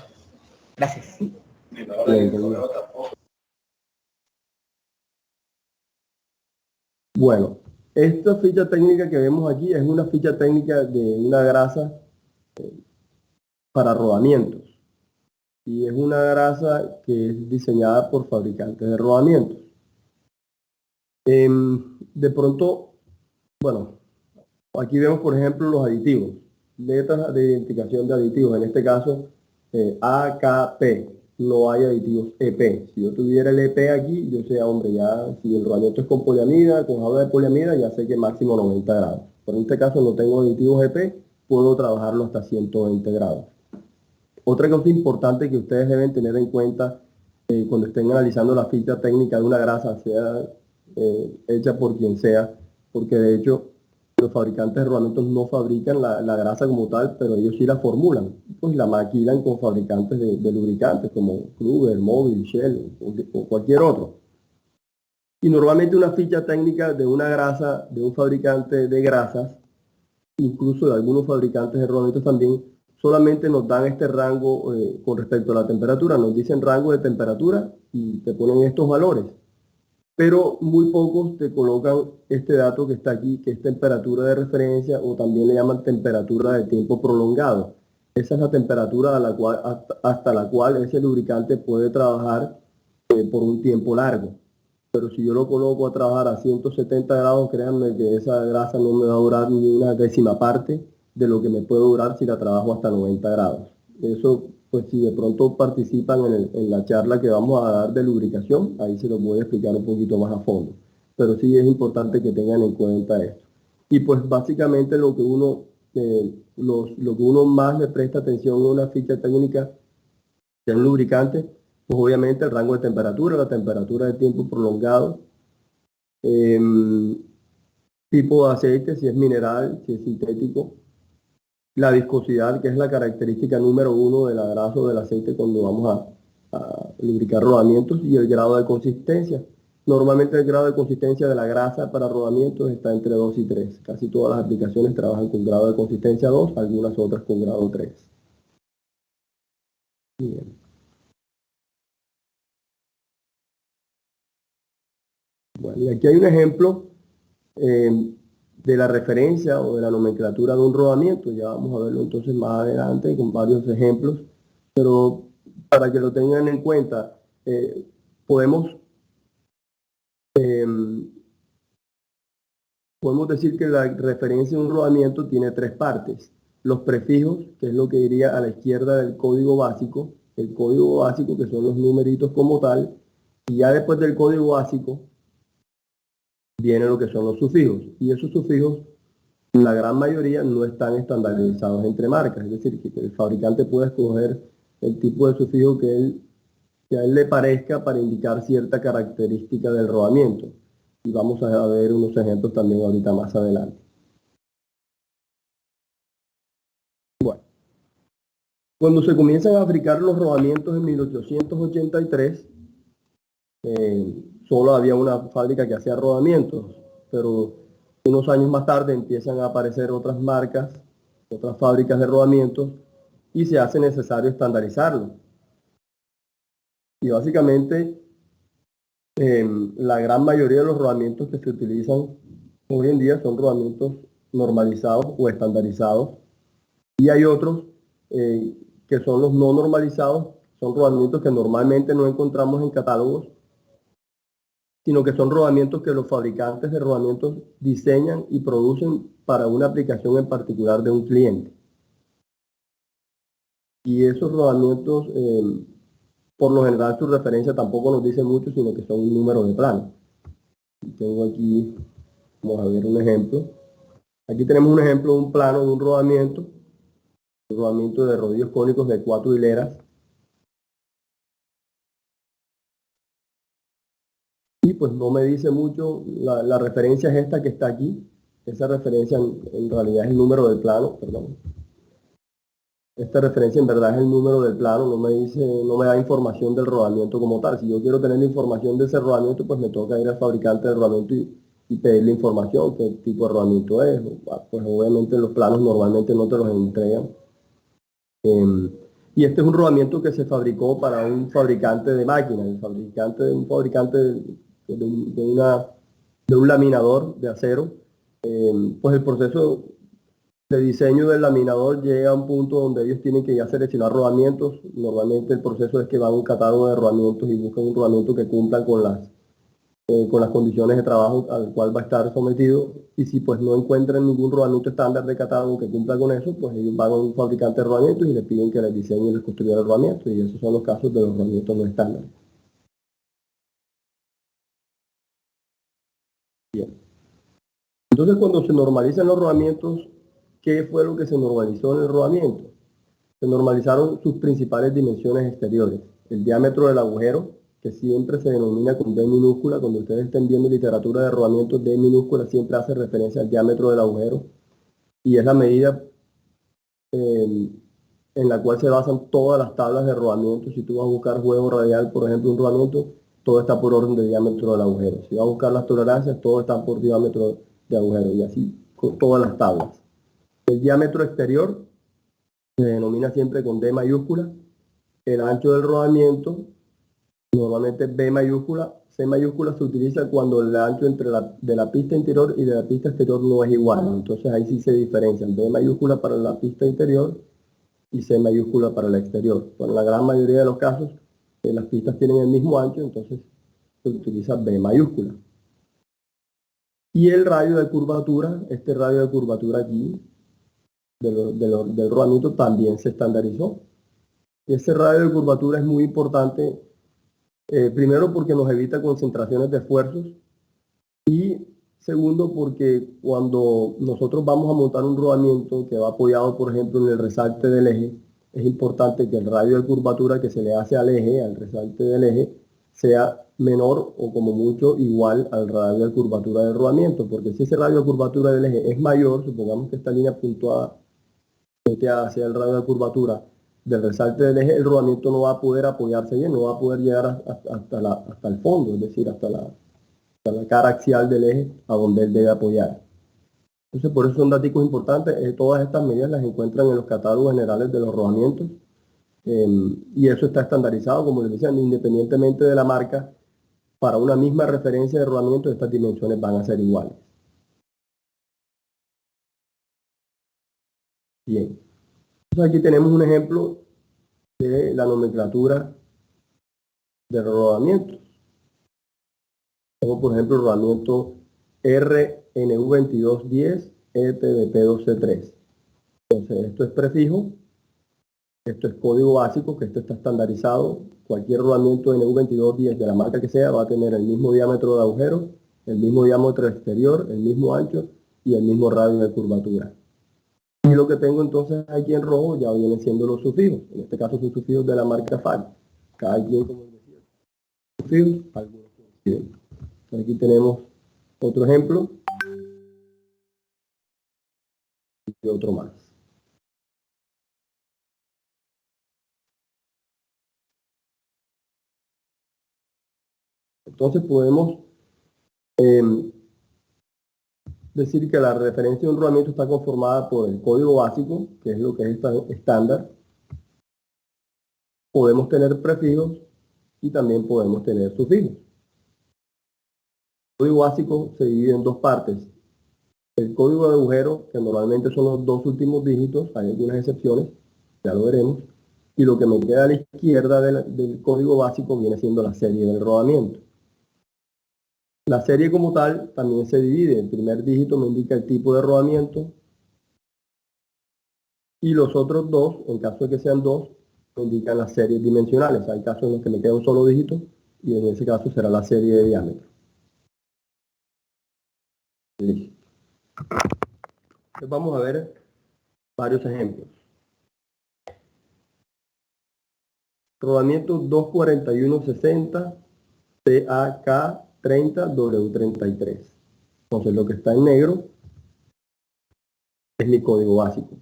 Gracias. Bien, bueno, esta ficha técnica que vemos aquí es una ficha técnica de una grasa para rodamientos. Y es una grasa que es diseñada por fabricantes de rodamientos. De pronto, bueno, aquí vemos por ejemplo los aditivos, letras de identificación de aditivos, en este caso AKP, no hay aditivos EP. Si yo tuviera el EP aquí, yo sé, hombre, ya si el rodamiento es con poliamida, con jaula de poliamida, ya sé que máximo 90 grados. Pero en este caso no tengo aditivos EP, puedo trabajarlo hasta 120 grados. Otra cosa importante que ustedes deben tener en cuenta cuando estén analizando la ficha técnica de una grasa, sea hecha por quien sea, porque de hecho los fabricantes de rodamientos no fabrican la grasa como tal, pero ellos sí la formulan, pues la maquilan con fabricantes de lubricantes como Kruger, Mobil, Shell o cualquier otro. Y normalmente una ficha técnica de una grasa, de un fabricante de grasas, incluso de algunos fabricantes de rodamientos también, solamente nos dan este rango con respecto a la temperatura, nos dicen rango de temperatura y te ponen estos valores. Pero muy pocos te colocan este dato que está aquí, que es temperatura de referencia o también le llaman temperatura de tiempo prolongado. Esa es la temperatura hasta la cual ese lubricante puede trabajar por un tiempo largo. Pero si yo lo coloco a trabajar a 170 grados, créanme que esa grasa no me va a durar ni una décima parte de lo que me puede durar si la trabajo hasta 90 grados. Eso, pues si de pronto participan en la charla que vamos a dar de lubricación, ahí se los voy a explicar un poquito más a fondo. Pero sí es importante que tengan en cuenta esto. Y pues básicamente lo que uno más le presta atención a una ficha técnica de un lubricante, pues obviamente el rango de temperatura, la temperatura de tiempo prolongado, tipo de aceite, si es mineral, si es sintético, la viscosidad, que es la característica número 1 de la grasa o del aceite cuando vamos a lubricar rodamientos, y el grado de consistencia. Normalmente el grado de consistencia de la grasa para rodamientos está entre 2 y 3. Casi todas las aplicaciones trabajan con grado de consistencia 2, algunas otras con grado 3. Bien. Bueno, y aquí hay un ejemplo de la referencia o de la nomenclatura de un rodamiento. Ya vamos a verlo entonces más adelante con varios ejemplos, pero para que lo tengan en cuenta, podemos decir que la referencia de un rodamiento tiene 3 partes. Los prefijos, que es lo que iría a la izquierda del código básico, el código básico que son los numeritos como tal, y ya después del código básico viene lo que son los sufijos, y esos sufijos la gran mayoría no están estandarizados entre marcas, es decir, que el fabricante puede escoger el tipo de sufijo que a él le parezca para indicar cierta característica del rodamiento. Y vamos a ver unos ejemplos también ahorita más adelante. Bueno, cuando se comienzan a fabricar los rodamientos en 1883, solo había una fábrica que hacía rodamientos, pero unos años más tarde empiezan a aparecer otras marcas, otras fábricas de rodamientos, y se hace necesario estandarizarlo. Y básicamente la gran mayoría de los rodamientos que se utilizan hoy en día son rodamientos normalizados o estandarizados, y hay otros que son los no normalizados, son rodamientos que normalmente no encontramos en catálogos, sino que son rodamientos que los fabricantes de rodamientos diseñan y producen para una aplicación en particular de un cliente. Y esos rodamientos, por lo general, su referencia tampoco nos dice mucho, sino que son un número de plano. Tengo aquí, vamos a ver un ejemplo. Aquí tenemos un ejemplo de un plano de un rodamiento de rodillos cónicos de 4 hileras. Y pues no me dice mucho, la referencia es esta que está aquí. Esa referencia en realidad es el número del plano, perdón. Esta referencia en verdad es el número del plano, no me dice, no me da información del rodamiento como tal. Si yo quiero tener la información de ese rodamiento, pues me toca ir al fabricante del rodamiento y pedirle información, qué tipo de rodamiento es. Pues obviamente los planos normalmente no te los entregan. Y este es un rodamiento que se fabricó para un fabricante de máquinas, un fabricante de un laminador de acero. Pues el proceso de diseño del laminador llega a un punto donde ellos tienen que ya seleccionar rodamientos. Normalmente el proceso es que van a un catálogo de rodamientos y buscan un rodamiento que cumpla con las condiciones de trabajo al cual va a estar sometido, y si pues no encuentran ningún rodamiento estándar de catálogo que cumpla con eso, pues ellos van a un fabricante de rodamientos y les piden que les diseñe y les construya el rodamiento, y esos son los casos de los rodamientos no estándar. Bien. Entonces, cuando se normalizan los rodamientos, ¿qué fue lo que se normalizó en el rodamiento? Se normalizaron sus principales dimensiones exteriores. El diámetro del agujero, que siempre se denomina con D minúscula. Cuando ustedes estén viendo literatura de rodamientos, D minúscula siempre hace referencia al diámetro del agujero, y es la medida en la cual se basan todas las tablas de rodamiento. Si tú vas a buscar juego radial, por ejemplo, un rodamiento, todo está por orden de diámetro del agujero. Si vas a buscar las tolerancias, todo está por diámetro de agujero, y así con todas las tablas. El diámetro exterior se denomina siempre con D mayúscula. El ancho del rodamiento, normalmente B mayúscula. C mayúscula se utiliza cuando el ancho de la pista interior y de la pista exterior no es igual. Entonces ahí sí se diferencian. B mayúscula para la pista interior y C mayúscula para el exterior. Bueno, en la gran mayoría de los casos, las pistas tienen el mismo ancho, entonces se utiliza B mayúscula. Y el radio de curvatura, este radio de curvatura aquí, del rodamiento, también se estandarizó. Ese radio de curvatura es muy importante, primero porque nos evita concentraciones de esfuerzos, y segundo porque cuando nosotros vamos a montar un rodamiento que va apoyado, por ejemplo, en el resalte del eje, es importante que el radio de curvatura que se le hace al eje, al resalte del eje, sea menor o como mucho igual al radio de curvatura del rodamiento, porque si ese radio de curvatura del eje es mayor, supongamos que esta línea puntuada hacia el radio de curvatura del resalte del eje, el rodamiento no va a poder apoyarse bien, no va a poder llegar hasta el fondo, es decir, hasta la cara axial del eje a donde él debe apoyar. Entonces, por eso son datos importantes. Todas estas medidas las encuentran en los catálogos generales de los rodamientos, y eso está estandarizado, como les decía, independientemente de la marca. Para una misma referencia de rodamiento, estas dimensiones van a ser iguales. Bien. Entonces, aquí tenemos un ejemplo de la nomenclatura de rodamientos. Tengo, por ejemplo, el rodamiento RNU2210 ETBP12C3. Entonces, esto es prefijo, esto es código básico, que esto está estandarizado. Cualquier rodamiento NU2210 de la marca que sea va a tener el mismo diámetro de agujero, el mismo diámetro exterior, el mismo ancho y el mismo radio de curvatura. Y lo que tengo entonces aquí en rojo ya vienen siendo los sufijos. En este caso son sufijos de la marca FAC. Cada quien, como decía, sufijos, algunos coinciden. Aquí tenemos otro ejemplo y otro más. Entonces podemos decir que la referencia de un rodamiento está conformada por el código básico, que es lo que es estándar. Podemos tener prefijos y también podemos tener sufijos. El código básico se divide en dos partes. El código de agujero, que normalmente son los dos últimos dígitos, hay algunas excepciones, ya lo veremos. Y lo que me queda a la izquierda del código básico viene siendo la serie del rodamiento. La serie como tal también se divide. El primer dígito me indica el tipo de rodamiento, y los otros dos, en caso de que sean dos, me indican las series dimensionales. Hay casos en los que me queda un solo dígito, y en ese caso será la serie de diámetro. Listo. Entonces vamos a ver varios ejemplos. Rodamiento 24160 TAK 30 W33. Entonces lo que está en negro es mi código básico.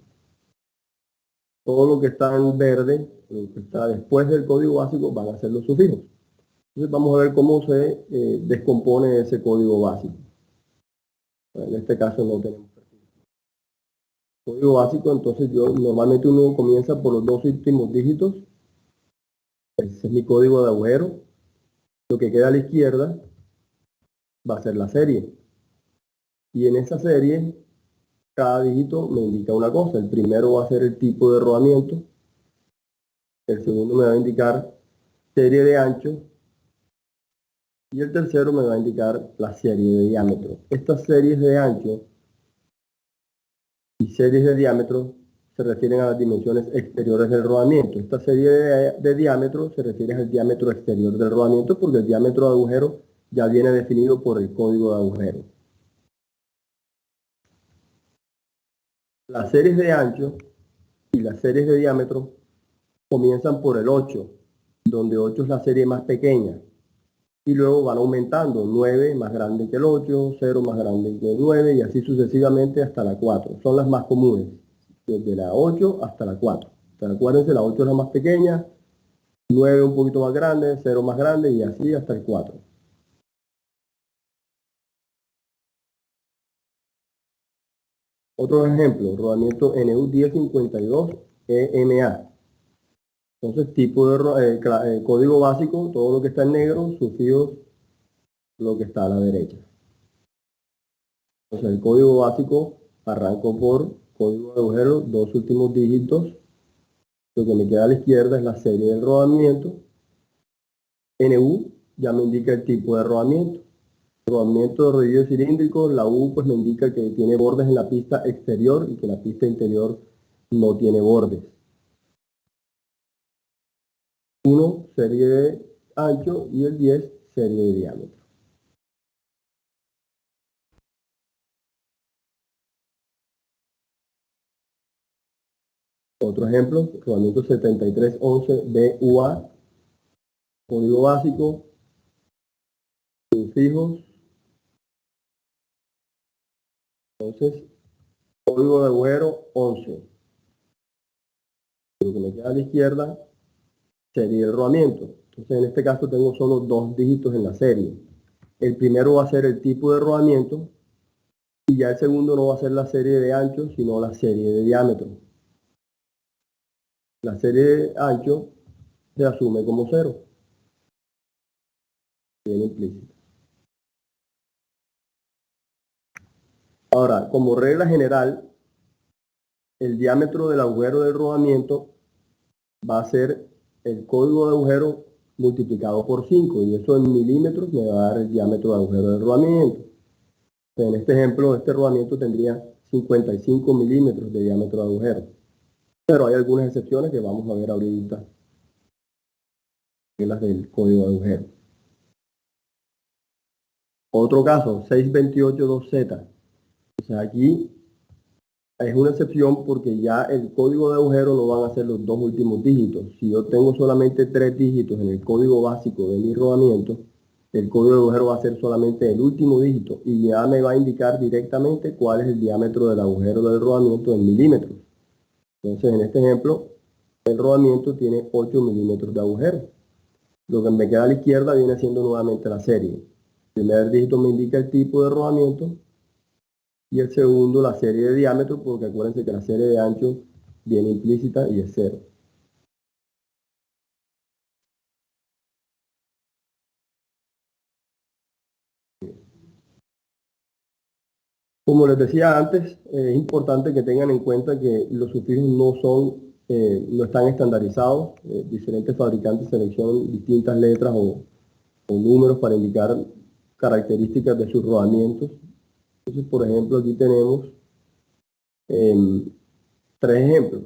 Todo lo que está en verde, lo que está después del código básico, van a ser los sufijos. Entonces vamos a ver cómo se descompone ese código básico. En este caso no tenemos perfil. Código básico, entonces normalmente uno comienza por los dos últimos dígitos. Ese es mi código de agujero. Lo que queda a la izquierda va a ser la serie. Y en esa serie, cada dígito me indica una cosa. El primero va a ser el tipo de rodamiento. El segundo me va a indicar serie de ancho. Y el tercero me va a indicar la serie de diámetro. Estas series de ancho y series de diámetro se refieren a las dimensiones exteriores del rodamiento. Esta serie de diámetro se refiere al diámetro exterior del rodamiento porque el diámetro de agujero ya viene definido por el código de agujero. Las series de ancho y las series de diámetro comienzan por el 8, donde 8 es la serie más pequeña. Y luego van aumentando, 9 más grande que el 8, 0 más grande que el 9 y así sucesivamente hasta la 4. Son las más comunes, desde la 8 hasta la 4. Pero acuérdense, la 8 es la más pequeña, 9 un poquito más grande, 0 más grande y así hasta el 4. Otro ejemplo, rodamiento NU 1052 EMA. Entonces, tipo de código básico, todo lo que está en negro, sufijos, lo que está a la derecha. Entonces, el código básico arranco por código de agujero, dos últimos dígitos. Lo que me queda a la izquierda es la serie del rodamiento. NU ya me indica el tipo de rodamiento. Rodamiento de rodillo cilíndrico, la U pues me indica que tiene bordes en la pista exterior y que la pista interior no tiene bordes. 1, serie de ancho y el 10, serie de diámetro. Otro ejemplo, rodamiento 7311 BUA, código básico, sufijos. Entonces, código de agujero 11. Lo que me queda a la izquierda sería el rodamiento. Entonces, en este caso tengo solo dos dígitos en la serie. El primero va a ser el tipo de rodamiento y ya el segundo no va a ser la serie de ancho, sino la serie de diámetro. La serie de ancho se asume como 0. Viene implícita. Ahora, como regla general, el diámetro del agujero del rodamiento va a ser el código de agujero multiplicado por 5 y eso en milímetros me va a dar el diámetro de agujero del rodamiento. En este ejemplo, este rodamiento tendría 55 milímetros de diámetro de agujero. Pero hay algunas excepciones que vamos a ver ahorita, las del código de agujero. Otro caso, 6282Z. O sea, aquí es una excepción porque ya el código de agujero no van a ser los dos últimos dígitos. Si yo tengo solamente 3 dígitos en el código básico de mi rodamiento, el código de agujero va a ser solamente el último dígito y ya me va a indicar directamente cuál es el diámetro del agujero del rodamiento en milímetros. Entonces, en este ejemplo, el rodamiento tiene 8 milímetros de agujero. Lo que me queda a la izquierda viene siendo nuevamente la serie. El primer dígito me indica el tipo de rodamiento y el segundo la serie de diámetro, porque acuérdense que la serie de ancho viene implícita y es 0. Como les decía antes, es importante que tengan en cuenta que los sufijos no están estandarizados. Diferentes fabricantes seleccionan distintas letras o números para indicar características de sus rodamientos. Entonces, por ejemplo, aquí tenemos 3 ejemplos,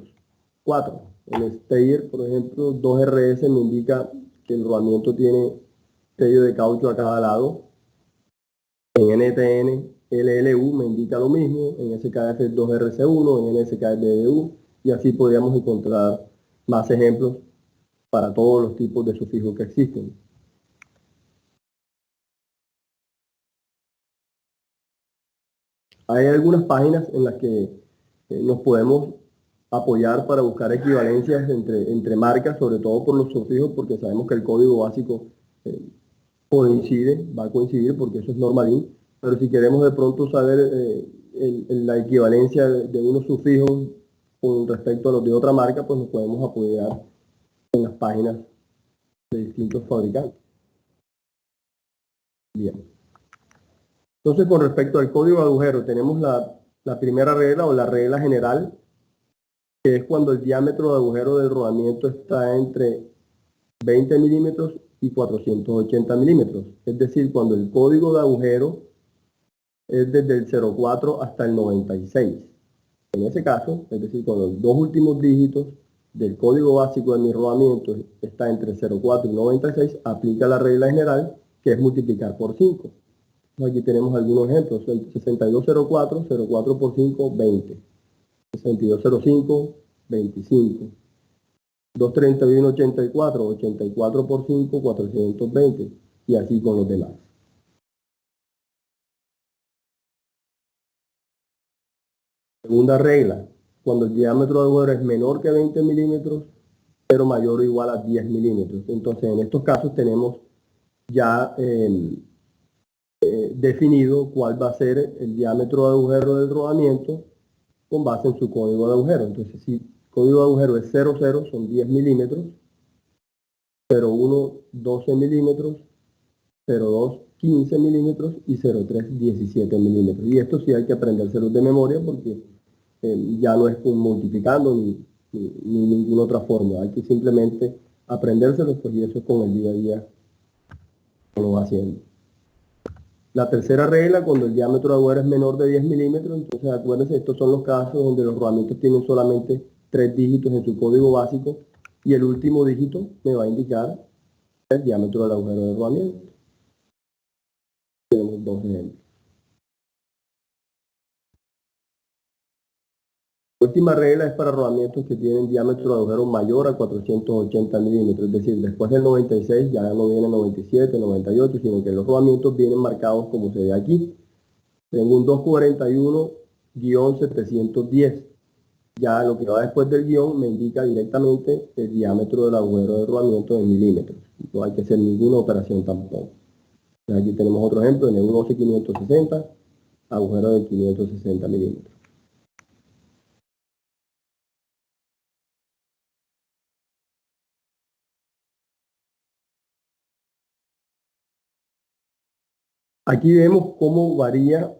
4. En Steyr, por ejemplo, 2RS me indica que el rodamiento tiene sello de caucho a cada lado. En NTN LLU me indica lo mismo, en SKF 2RC1, en NSKF DDU, y así podríamos encontrar más ejemplos para todos los tipos de sufijos que existen. Hay algunas páginas en las que nos podemos apoyar para buscar equivalencias entre marcas, sobre todo por los sufijos, porque sabemos que el código básico va a coincidir porque eso es normalín, pero si queremos de pronto saber la equivalencia de unos sufijos con respecto a los de otra marca, pues nos podemos apoyar en las páginas de distintos fabricantes. Bien. Entonces, con respecto al código de agujero, tenemos la primera regla o la regla general, que es cuando el diámetro de agujero del rodamiento está entre 20 milímetros y 480 milímetros. Es decir, cuando el código de agujero es desde el 04 hasta el 96. En ese caso, es decir, cuando los dos últimos dígitos del código básico de mi rodamiento está entre 04 y 96, aplica la regla general, que es multiplicar por 5. Aquí tenemos algunos ejemplos. El 6204, 04 por 5, 20. 6205, 25. 231, 84, 84 por 5, 420. Y así con los demás. Segunda regla. Cuando el diámetro de agujero es menor que 20 milímetros, pero mayor o igual a 10 milímetros. Entonces, en estos casos tenemos ya definido cuál va a ser el diámetro de agujero del rodamiento con base en su código de agujero. Entonces, si el código de agujero es 00, son 10 milímetros, 01, 12 milímetros, 02, 15 milímetros y 03, 17 milímetros. Y esto sí hay que aprendérselos de memoria porque ya no es multiplicando ni ninguna otra forma. Hay que simplemente aprendérselos, pues, y eso es con el día a día lo va haciendo. La tercera regla, cuando el diámetro de agujero es menor de 10 milímetros, entonces acuérdense, estos son los casos donde los rodamientos tienen solamente 3 dígitos en su código básico y el último dígito me va a indicar el diámetro del agujero del rodamiento. Tenemos dos ejemplos. La última regla es para rodamientos que tienen diámetro de agujero mayor a 480 milímetros, es decir, después del 96 ya no viene 97, 98, sino que los rodamientos vienen marcados como se ve aquí. Tengo un 241-710. Ya lo que va después del guión me indica directamente el diámetro del agujero del rodamiento en milímetros. No hay que hacer ninguna operación tampoco. Aquí tenemos otro ejemplo, en el 560, agujero de 560 milímetros. Aquí vemos cómo varía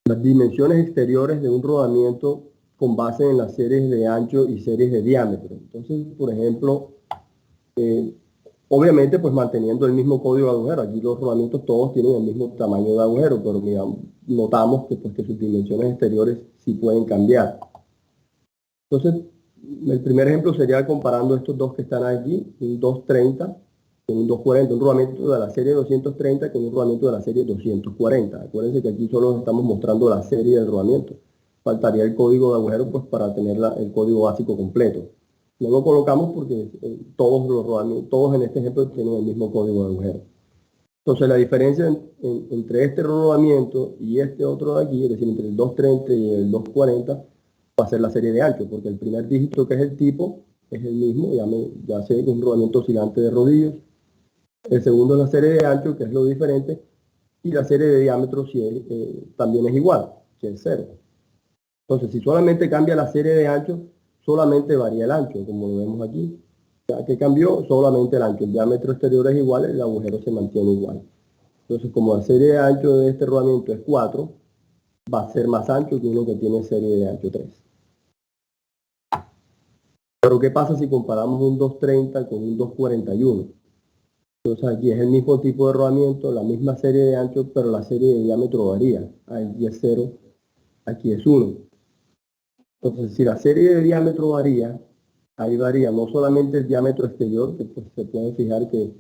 las dimensiones exteriores de un rodamiento con base en las series de ancho y series de diámetro. Entonces, por ejemplo, obviamente pues manteniendo el mismo código de agujero, aquí los rodamientos todos tienen el mismo tamaño de agujero, pero notamos que sus dimensiones exteriores sí pueden cambiar. Entonces, el primer ejemplo sería comparando estos dos que están aquí, un 230 con un 240, un rodamiento de la serie 230 con un rodamiento de la serie 240. Acuérdense que aquí solo estamos mostrando la serie del rodamiento. Faltaría el código de agujero pues para tener el código básico completo. No lo colocamos porque todos los rodamientos, todos en este ejemplo tienen el mismo código de agujero. Entonces la diferencia entre este rodamiento y este otro de aquí, es decir, entre el 230 y el 240, va a ser la serie de ancho, porque el primer dígito, que es el tipo, es el mismo, ya sé que es un rodamiento oscilante de rodillos. El segundo es la serie de ancho, que es lo diferente, y la serie de diámetro también es igual, que es 0. Entonces, si solamente cambia la serie de ancho, solamente varía el ancho, como lo vemos aquí. Ya que cambió, solamente el ancho. El diámetro exterior es igual, el agujero se mantiene igual. Entonces, como la serie de ancho de este rodamiento es 4, va a ser más ancho que uno que tiene serie de ancho 3. Pero ¿qué pasa si comparamos un 230 con un 241? Entonces aquí es el mismo tipo de rodamiento, la misma serie de ancho, pero la serie de diámetro varía. Aquí es 0, aquí es 1. Entonces si la serie de diámetro varía, ahí varía no solamente el diámetro exterior, que pues, se pueden fijar que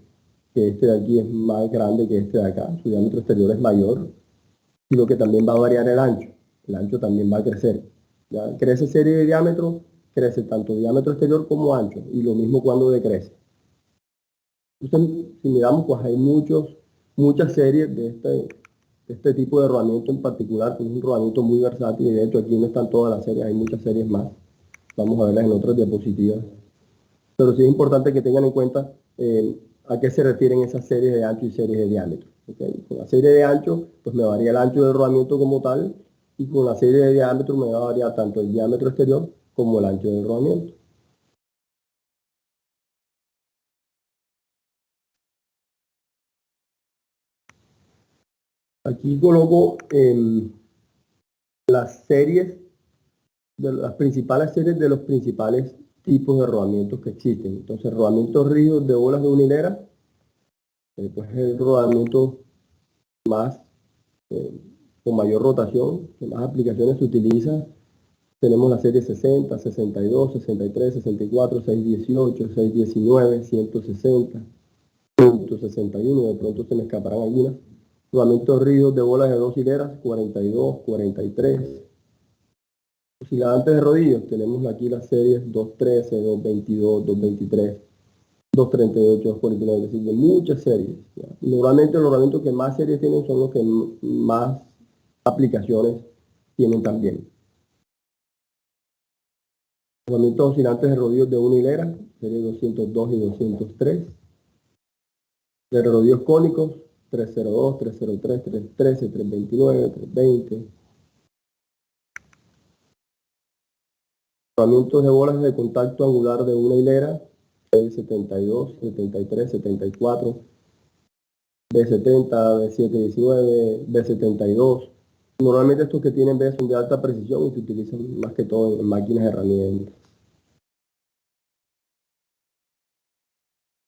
que este de aquí es más grande que este de acá, su diámetro exterior es mayor, sino que también va a variar el ancho también va a crecer. ¿Ya? Crece serie de diámetro, crece tanto diámetro exterior como ancho, y lo mismo cuando decrece. Entonces, si miramos, pues hay muchas series de este tipo de rodamiento en particular, que es un rodamiento muy versátil, y de hecho aquí no están todas las series, hay muchas series más. Vamos a verlas en otras diapositivas. Pero sí es importante que tengan en cuenta a qué se refieren esas series de ancho y series de diámetro. ¿Okay? Con la serie de ancho, pues me varía el ancho del rodamiento como tal, y con la serie de diámetro me va a variar tanto el diámetro exterior como el ancho del rodamiento. Aquí coloco las series, las principales series de los principales tipos de rodamientos que existen. Entonces, rodamientos rígidos de bolas de una hilera, pues es el rodamiento más con mayor rotación, que más aplicaciones se utiliza. Tenemos la serie 60, 62, 63, 64, 618, 619, 160, 161, de pronto se me escaparán algunas. Rodamientos rígidos de bolas de dos hileras, 42, 43. Oscilantes de rodillos, tenemos aquí las series 213, 222, 223, 238, 249, es decir, de muchas series. ¿Ya? Normalmente los rodamientos que más series tienen son los que más aplicaciones tienen también. Rodamientos oscilantes de rodillos de una hilera, serie 202 y 203. De rodillos cónicos, 302, 303, 313, 329, 320. Rodamientos de bolas de contacto angular de una hilera, 72, 73, 74, B70, B719, B72. Normalmente estos que tienen B son de alta precisión y se utilizan más que todo en máquinas de herramientas.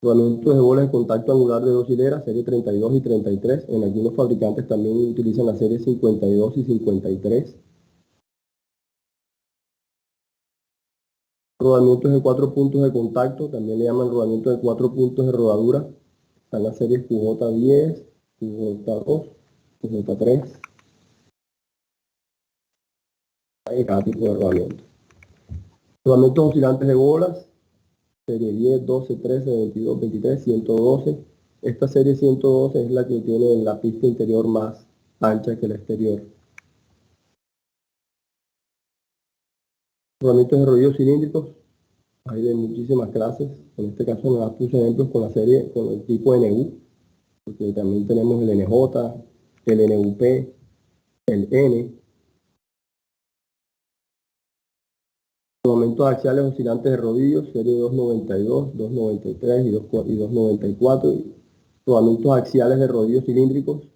Rodamientos de bolas de contacto angular de dos hileras, serie 32 y 33. En algunos fabricantes también utilizan la serie 52 y 53. Rodamientos de 4 puntos de contacto, también le llaman rodamientos de 4 puntos de rodadura. Están las series QJ10, QJ2, QJ3. Hay cada tipo de rodamiento. Rodamientos oscilantes de bolas, serie 10, 12, 13, 22, 23, 112. Esta serie 112 es la que tiene la pista interior más ancha que la exterior. Rodamientos de rodillos cilíndricos, hay de muchísimas clases. En este caso nos puse ejemplos con la serie, con el tipo NU, porque también tenemos el NJ, el NUP, el N. Rodamientos axiales oscilantes de rodillos, serie 292, 293 y 294. Rodamientos axiales de rodillos cilíndricos,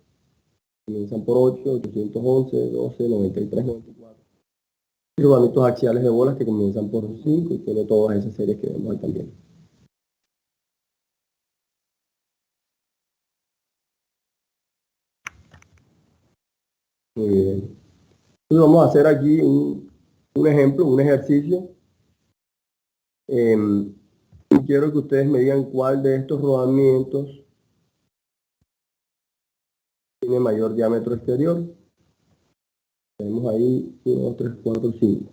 comienzan por 8, 811, 12, 93, 94. Y rodamientos axiales de bolas que comienzan por 5 y tiene todas esas series que vemos ahí también. Muy bien. Entonces vamos a hacer aquí un ejemplo, un ejercicio. Quiero que ustedes me digan cuál de estos rodamientos tiene mayor diámetro exterior. Tenemos ahí 1, 2, 3, 4, 5.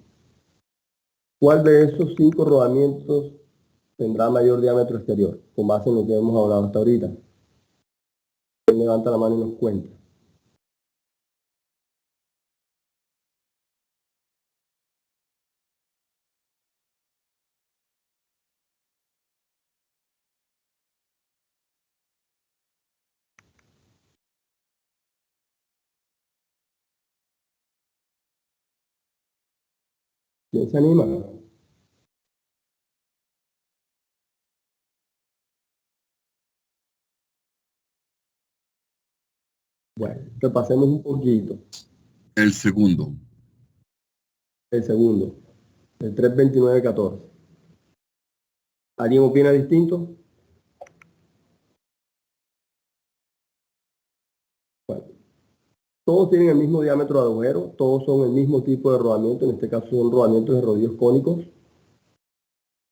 ¿Cuál de esos 5 rodamientos tendrá mayor diámetro exterior? Con base en lo que hemos hablado hasta ahorita. ¿Quién levanta la mano y nos cuenta? ¿Quién se anima? Bueno, repasemos un poquito. El segundo. El segundo, el 329-14. ¿Alguien opina distinto? Bueno, todos tienen el mismo diámetro de agujero, todos son el mismo tipo de rodamiento, en este caso son rodamientos de rodillos cónicos.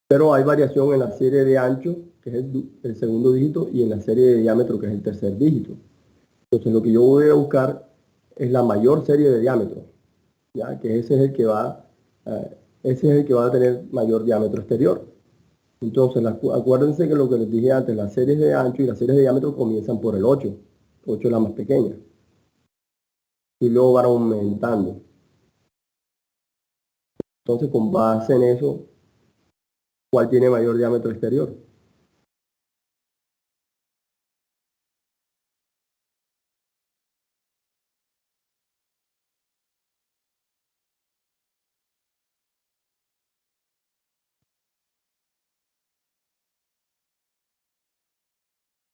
Pero hay variación en la serie de ancho, que es el segundo dígito, y en la serie de diámetro, que es el tercer dígito. Entonces lo que yo voy a buscar es la mayor serie de diámetro, ¿ya? Que ese es el que va a tener mayor diámetro exterior. Entonces acuérdense que lo que les dije antes, las series de ancho y las series de diámetro comienzan por el 8. 8 es la más pequeña. Y luego van aumentando. Entonces, con base en eso, ¿cuál tiene mayor diámetro exterior?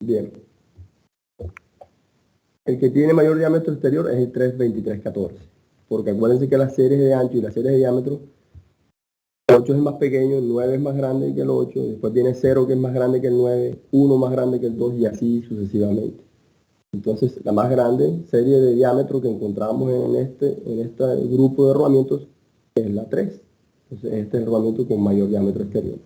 Bien. El que tiene mayor diámetro exterior es el 32314. Porque acuérdense que las series de ancho y las series de diámetro, el 8 es el más pequeño, el 9 es más grande que el 8, después viene 0 que es más grande que el 9, 1 más grande que el 2 y así sucesivamente. Entonces, la más grande serie de diámetro que encontramos en este grupo de rodamientos es la 3. Entonces, este es el rodamiento con mayor diámetro exterior.